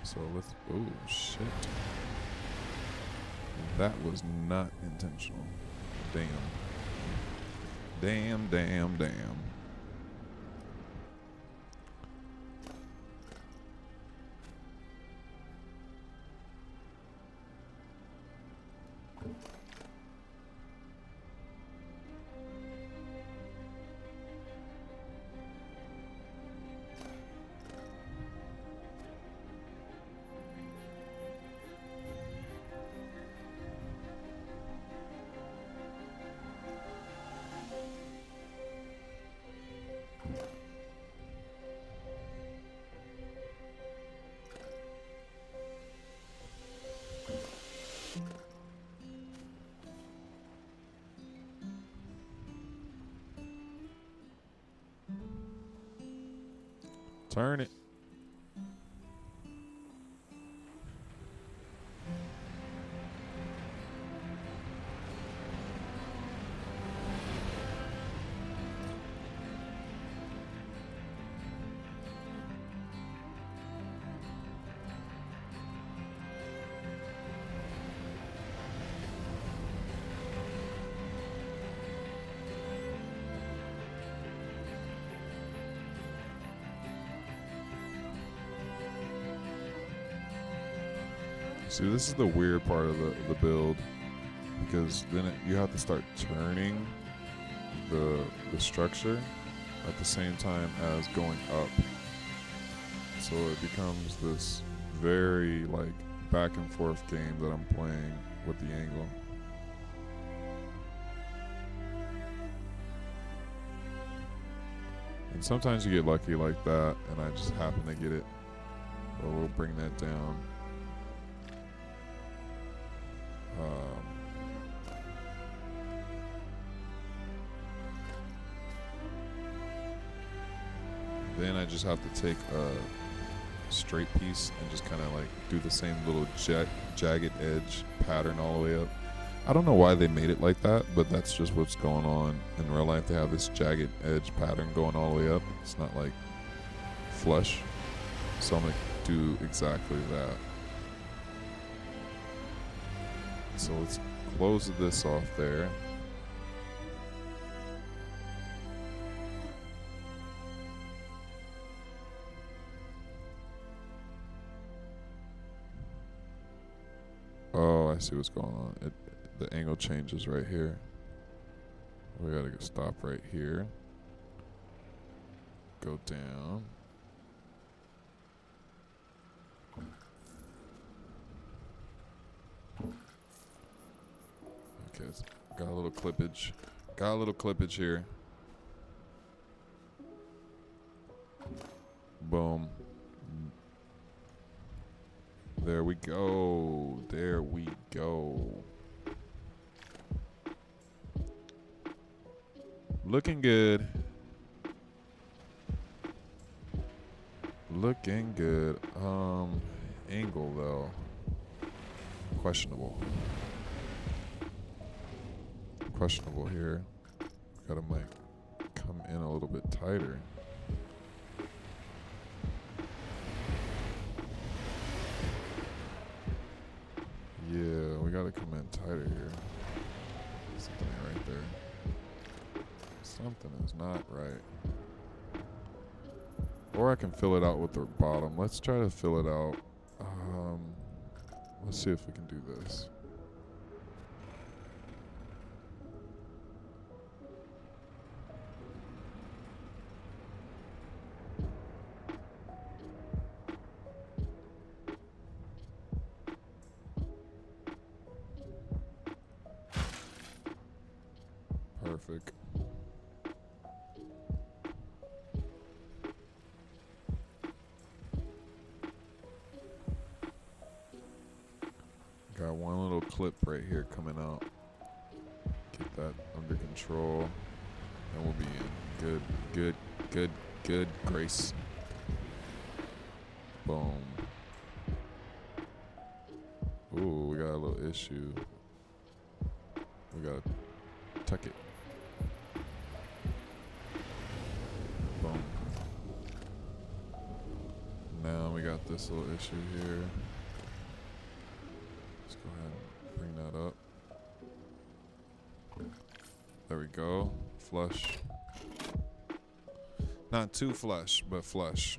So let's, oh shit. That was not intentional. Damn. Turn it. See, this is the weird part of the build, because then you have to start turning the structure at the same time as going up. So it becomes this very like back and forth game that I'm playing with the angle. And sometimes you get lucky like that, and I just happen to get it. But we'll bring that down. Then I just have to take a straight piece and just kind of like do the same little jagged edge pattern all the way up. I don't know why they made it like that, but that's just what's going on. In real life, they have this jagged edge pattern going all the way up. It's not like flush. So I'm going to do exactly that. So let's close this off there. Oh, I see what's going on. the angle changes right here. We gotta stop right here. Go down. Okay, it's got a little clippage. Got a little clippage here. Boom. There we go. There we go. Looking good. Looking good. Angle though. Questionable. Questionable here. Gotta might come in a little bit tighter. Yeah, we gotta come in tighter here. Something right there. Something is not right. Or I can fill it out with the bottom. Let's try to fill it out. Let's see if we can do this. Perfect. Got one little clip right here coming out. Get that under control. And we'll be in good grace. Boom. Ooh, we got a little issue. We gotta tuck it. Boom. Now we got this little issue here. Let's go ahead and bring that up. There we go. Flush. Not too flush, but flush.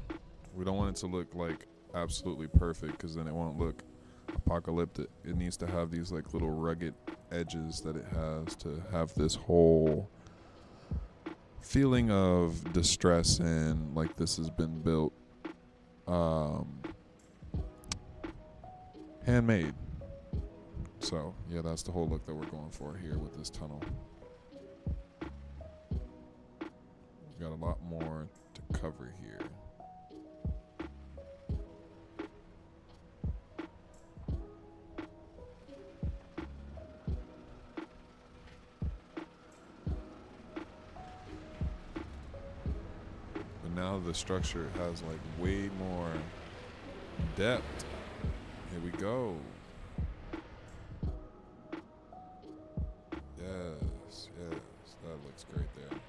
We don't want it to look like absolutely perfect because then it won't look apocalyptic. It needs to have these like little rugged edges that it has to have this whole feeling of distress and like this has been built handmade. So yeah, that's the whole look that we're going for here with this tunnel. We've got a lot more to cover here. But now the structure has like way more depth. Here we go. Yes, that looks great there.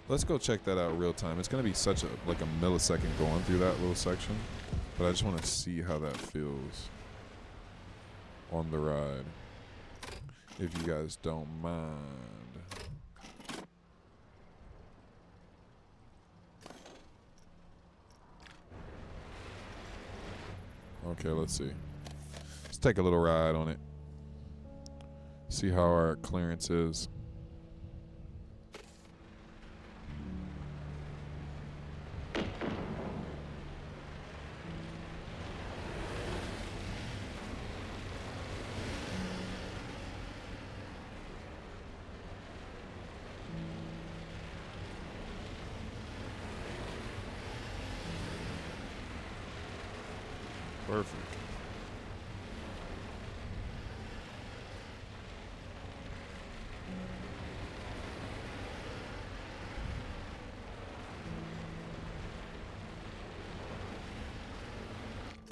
Let's go check that out real time. It's gonna be such a like a millisecond going through that little section, but I just want to see how that feels on the ride, if you guys don't mind. Okay, let's see. Let's take a little ride on it. See how our clearance is. Perfect.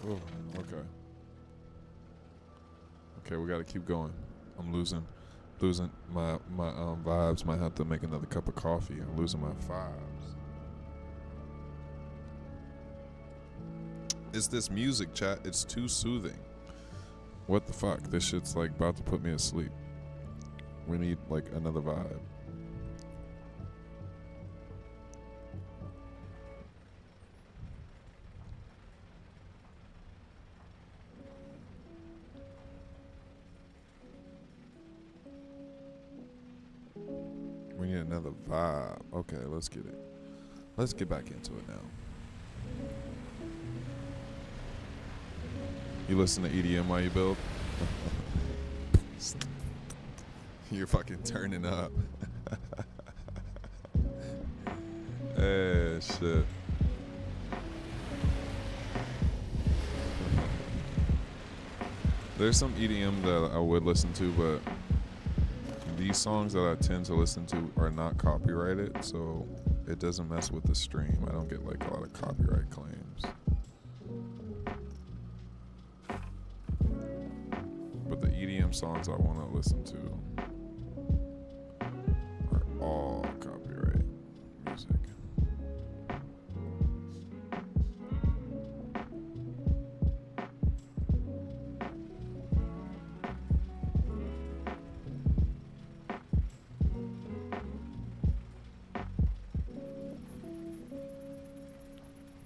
Oh, okay. Okay, we gotta keep going. I'm losing my vibes. Might have to make another cup of coffee. I'm losing my vibes. It's this music, chat. It's too soothing. What the fuck? This shit's like about to put me asleep. We need like another vibe. need another vibe. Okay, let's get it. Let's get back into it now. You listen to EDM while you build? You're fucking turning up. Hey, shit. There's some EDM that I would listen to, but these songs that I tend to listen to are not copyrighted, so it doesn't mess with the stream. I don't get like a lot of copyright claims. But the EDM songs I want to listen to are all copyright music.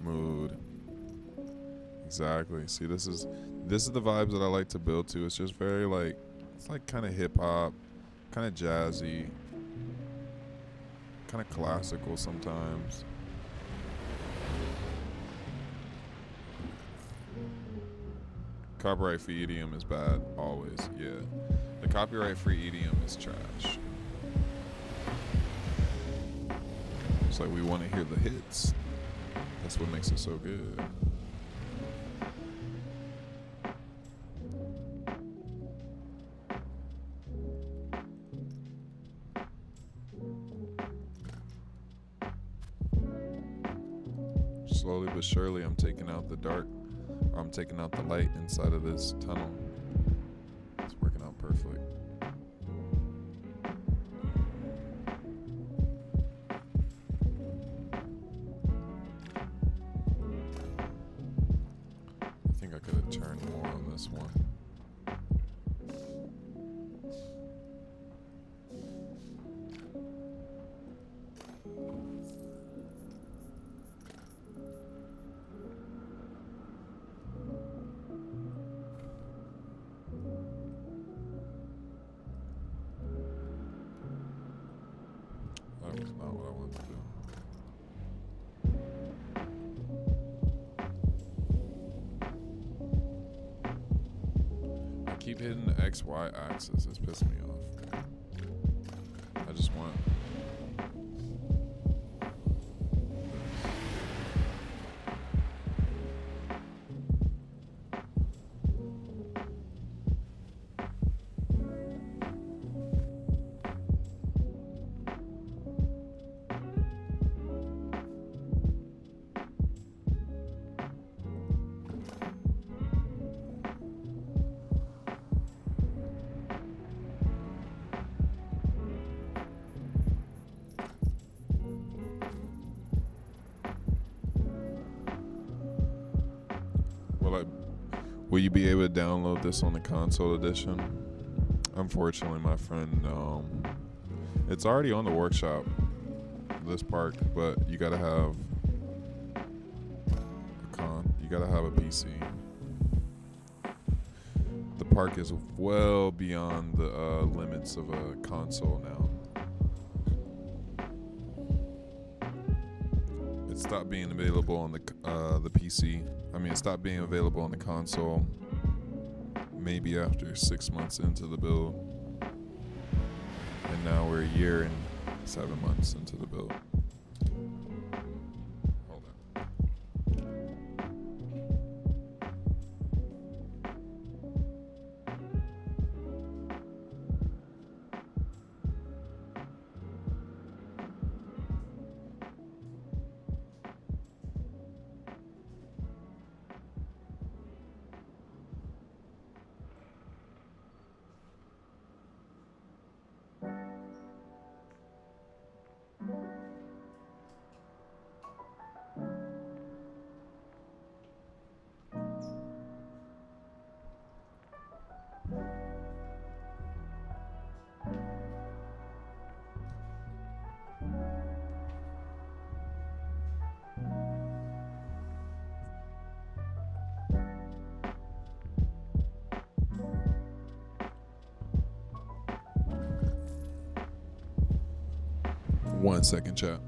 Mood. Exactly. See, this is the vibes that I like to build to. It's just very like, it's like kind of hip hop, kind of jazzy, kind of classical sometimes. Copyright free EDM is bad, always. Yeah, the copyright free EDM is trash. It's like we want to hear the hits. That's what makes it so good. Slowly but surely, I'm taking out the dark. I'm taking out the light inside of this tunnel. It's working out perfect. I think I could have turned more on this one. That was not what I wanted to do. I keep hitting the XY axis. It's pissing me off. I just want this. Will you be able to download this on the console edition? Unfortunately, my friend, it's already on the workshop, this park, but you gotta have you gotta have a PC. The park is well beyond the limits of a console now. It stopped being available on the PC. I mean, it stopped being available on the console maybe after 6 months into the build. And now we're a year and 7 months into the build. Hold on. 1 second, chat.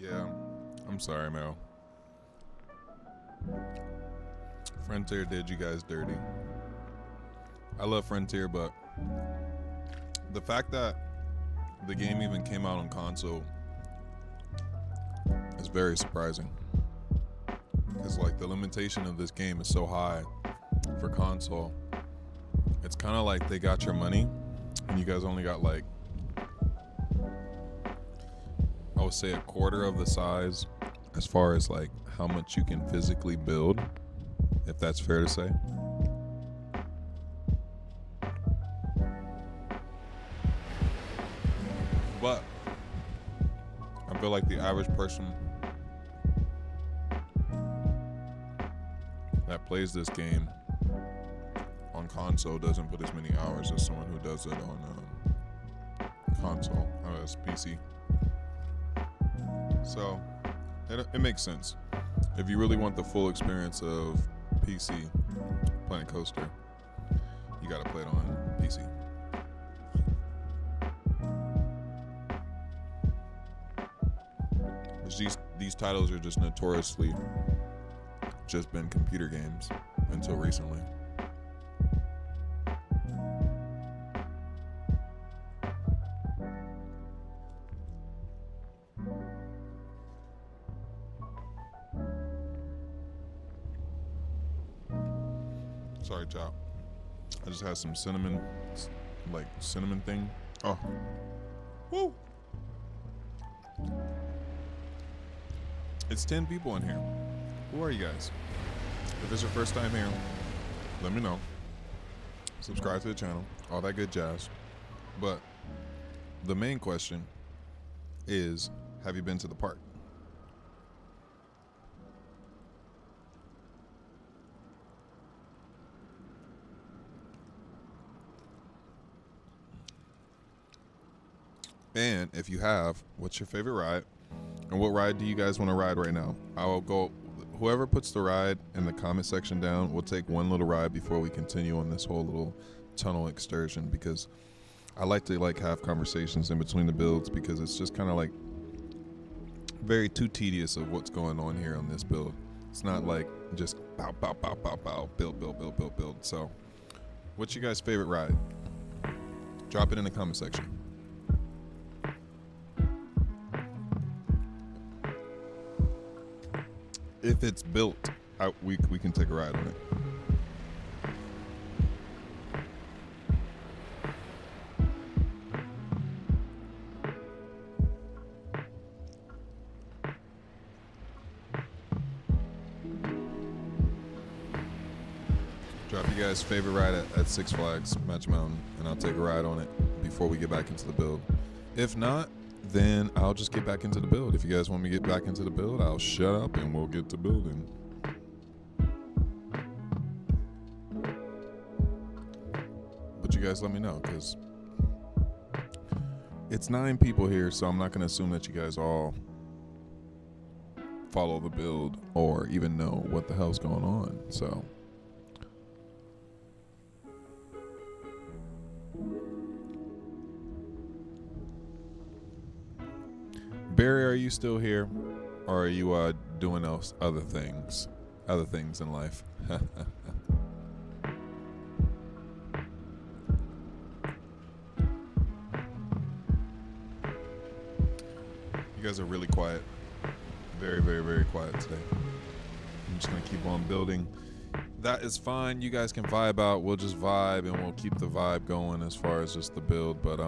Yeah, I'm sorry, Mel. Frontier did you guys dirty. I love Frontier, but the fact that the game even came out on console is very surprising. Because, like, the limitation of this game is so high for console. It's kind of like they got your money, and you guys only got, like, I would say a quarter of the size as far as, like, how much you can physically build, if that's fair to say. But I feel like the average person that plays this game on console doesn't put as many hours as someone who does it on console, as PC. So it makes sense. If you really want the full experience of PC, Planet Coaster, you gotta play it on PC. These titles are just notoriously just been computer games until recently. Sorry, chop. I just had some cinnamon thing. Oh, woo! It's 10 people in here. Who are you guys? If it's your first time here, let me know. Subscribe to the channel, all that good jazz. But the main question is, have you been to the park? And if you have, what's your favorite ride? And what ride do you guys want to ride right now? I will go, whoever puts the ride in the comment section down, we'll take one little ride before we continue on this whole little tunnel excursion, because I like to have conversations in between the builds, because it's just kind of like very too tedious of what's going on here on this build. It's not like just bow, bow, bow, bow, bow, build. So what's your guys' favorite ride? Drop it in the comment section. If it's built, we can take a ride on it. Drop you guys' favorite ride at Six Flags Magic Mountain, and I'll take a ride on it before we get back into the build. If not, then I'll just get back into the build. If you guys want me to get back into the build, I'll shut up and we'll get to building. But you guys let me know, because it's 9 people here, so I'm not going to assume that you guys all follow the build or even know what the hell's going on. So Barry, are you still here, or are you doing other things in life? You guys are really quiet. Very, very, very quiet today. I'm just gonna keep on building. That is fine. You guys can vibe out. We'll just vibe and we'll keep the vibe going as far as just the build. But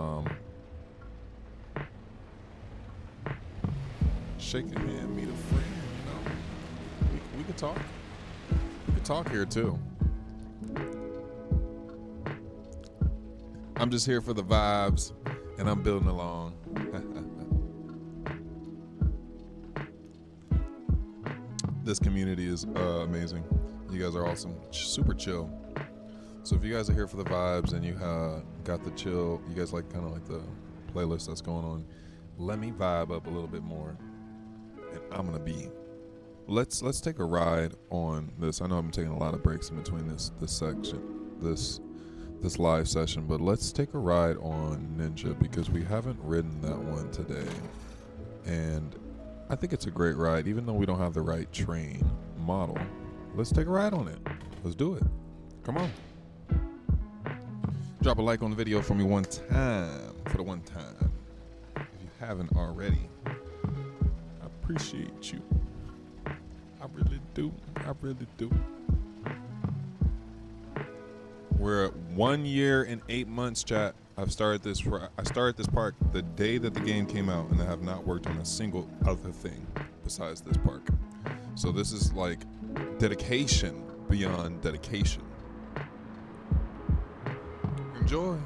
shake your hand, meet a friend. You know, we could talk. We could talk here too. I'm just here for the vibes, and I'm building along. This community is amazing. You guys are awesome. Super chill. So if you guys are here for the vibes and you got the chill, you guys like kind of like the playlist that's going on, let me vibe up a little bit more. And I'm gonna be. Let's take a ride on this. I know I'm taking a lot of breaks in between this section, this live session, but let's take a ride on Ninja, because we haven't ridden that one today, and I think it's a great ride, even though we don't have the right train model. Let's take a ride on it. Let's do it. Come on. Drop a like on the video for me one time, for the one time. If you haven't already, I appreciate you. I really do. I really do. We're at 1 year and 8 months, chat. I started this park the day that the game came out, and I have not worked on a single other thing besides this park. So this is like dedication beyond dedication. Enjoy.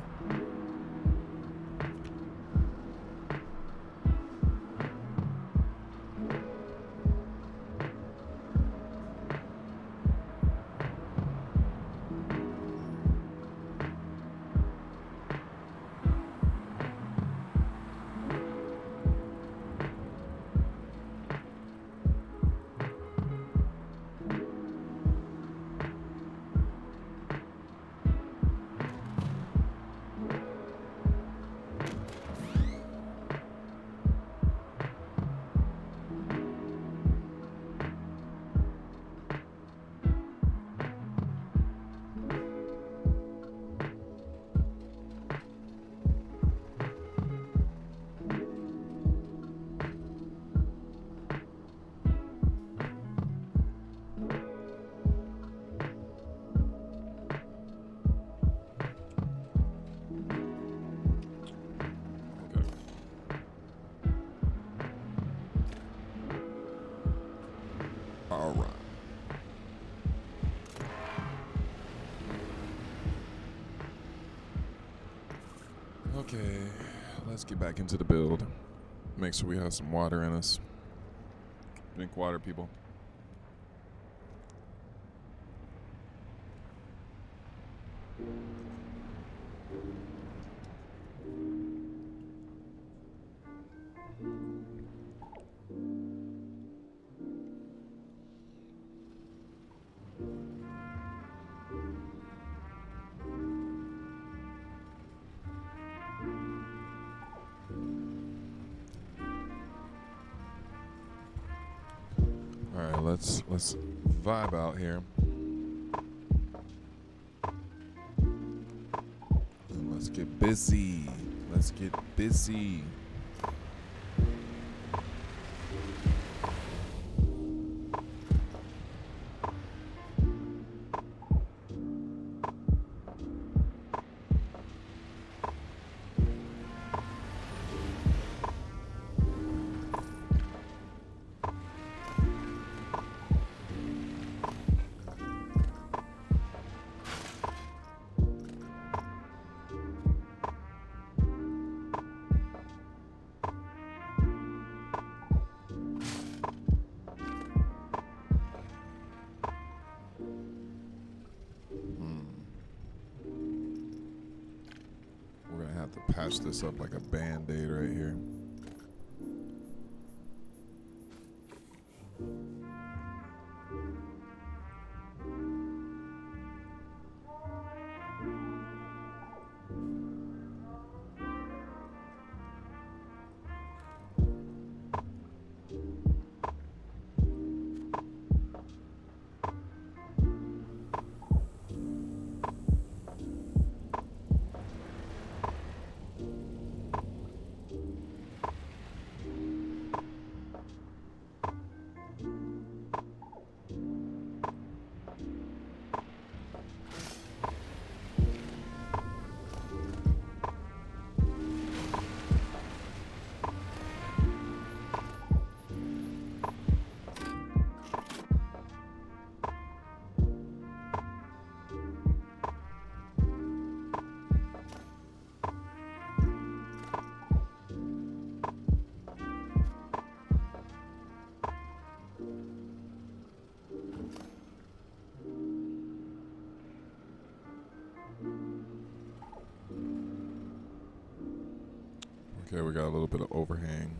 All right. Okay, let's get back into the build. Make sure we have some water in us. Drink water, people. All right, let's vibe out here. And let's get busy. Let's get busy. to patch this up like a band-aid right here. Okay, we got a little bit of overhang.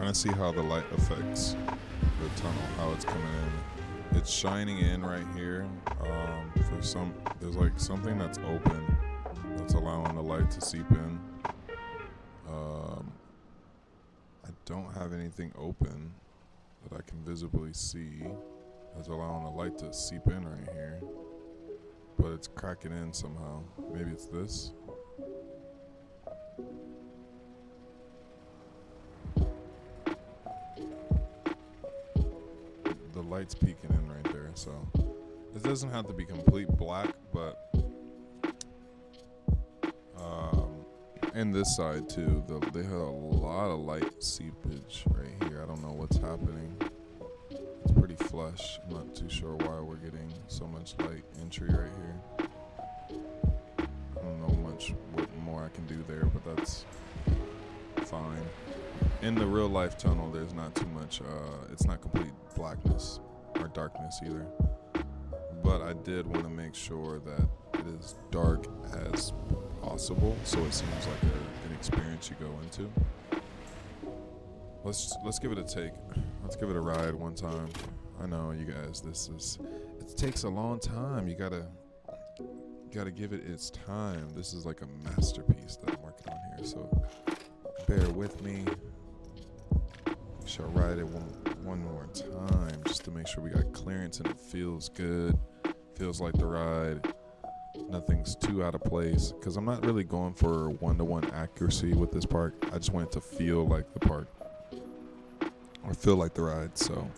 trying to see how the light affects the tunnel, how it's coming in. It's shining in right here. There's like something that's open that's allowing the light to seep in. I don't have anything open that I can visibly see that's allowing the light to seep in right here, but it's cracking in somehow. Maybe it's this. The light's peeking in right there, so it doesn't have to be complete black, but and this side too, they had a lot of light seepage right here. I don't know what's happening. It's pretty flush. I'm not too sure why we're getting so much light entry right here. I don't know much what more I can do there, but that's fine. In the real life tunnel, there's not too much, it's not complete blackness or darkness either. But I did want to make sure that it is dark as possible, so it seems like an experience you go into. Let's give it a take. Let's give it a ride one time. I know you guys, it takes a long time. You gotta give it its time. This is like a masterpiece that I'm working on here, so bear with me. We shall ride it one more time just to make sure we got clearance and it feels good. Feels like the ride. Nothing's too out of place, because I'm not really going for one-to-one accuracy with this park. I just want it to feel like the park or feel like the ride, so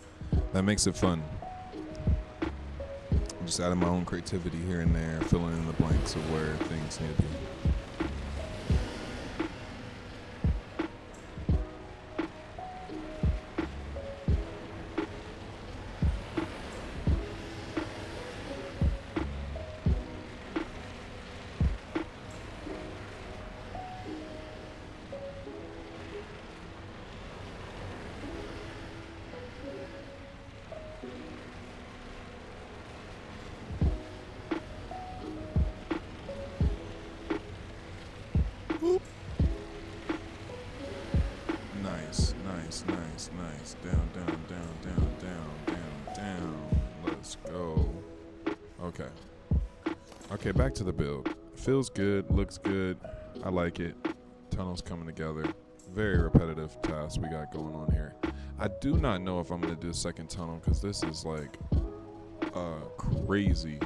that makes it fun. I'm just adding my own creativity here and there, filling in the blanks of where things need to be. Nice. Down. Let's go. Okay, back to the build. Feels good, looks good. I like it. Tunnels coming together. Very repetitive task we got going on here. I do not know if I'm going to do a second tunnel, because this is like a crazy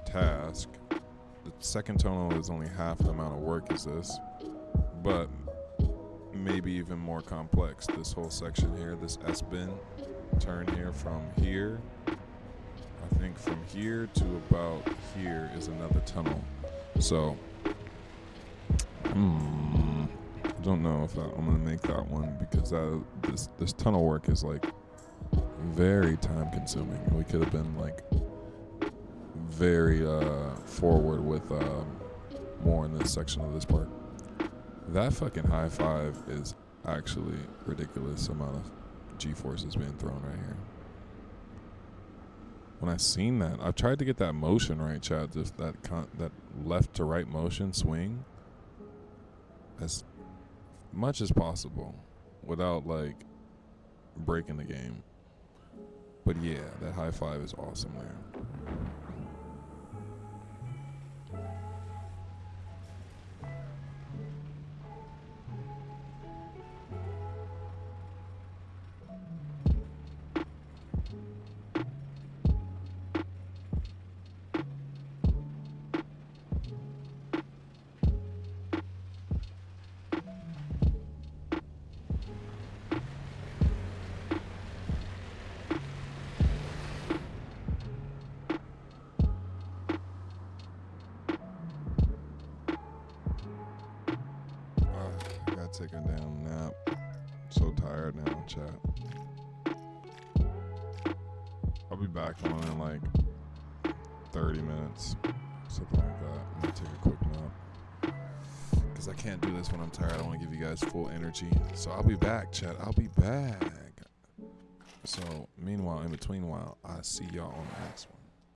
task. The second tunnel is only half the amount of work as this, but maybe even more complex. This whole section here, this S-bend turn here from here, I think from here to about here is another tunnel. So I don't know if I'm gonna make that one, because this tunnel work is like very time consuming. We could have been like very forward with more in this section of this park. That fucking high five is actually ridiculous amount of G-forces being thrown right here. When I seen that, I've tried to get that motion right, Chad, just that left to right motion swing as much as possible without like breaking the game. But yeah, that high five is awesome there. Take a damn nap. So tired now, chat. I'll be back on in like 30 minutes, something like that. I'm gonna take a quick nap, because I can't do this when I'm tired. I want to give you guys full energy. So I'll be back, chat. I'll be back. So meanwhile, in between while, I see y'all on the next one.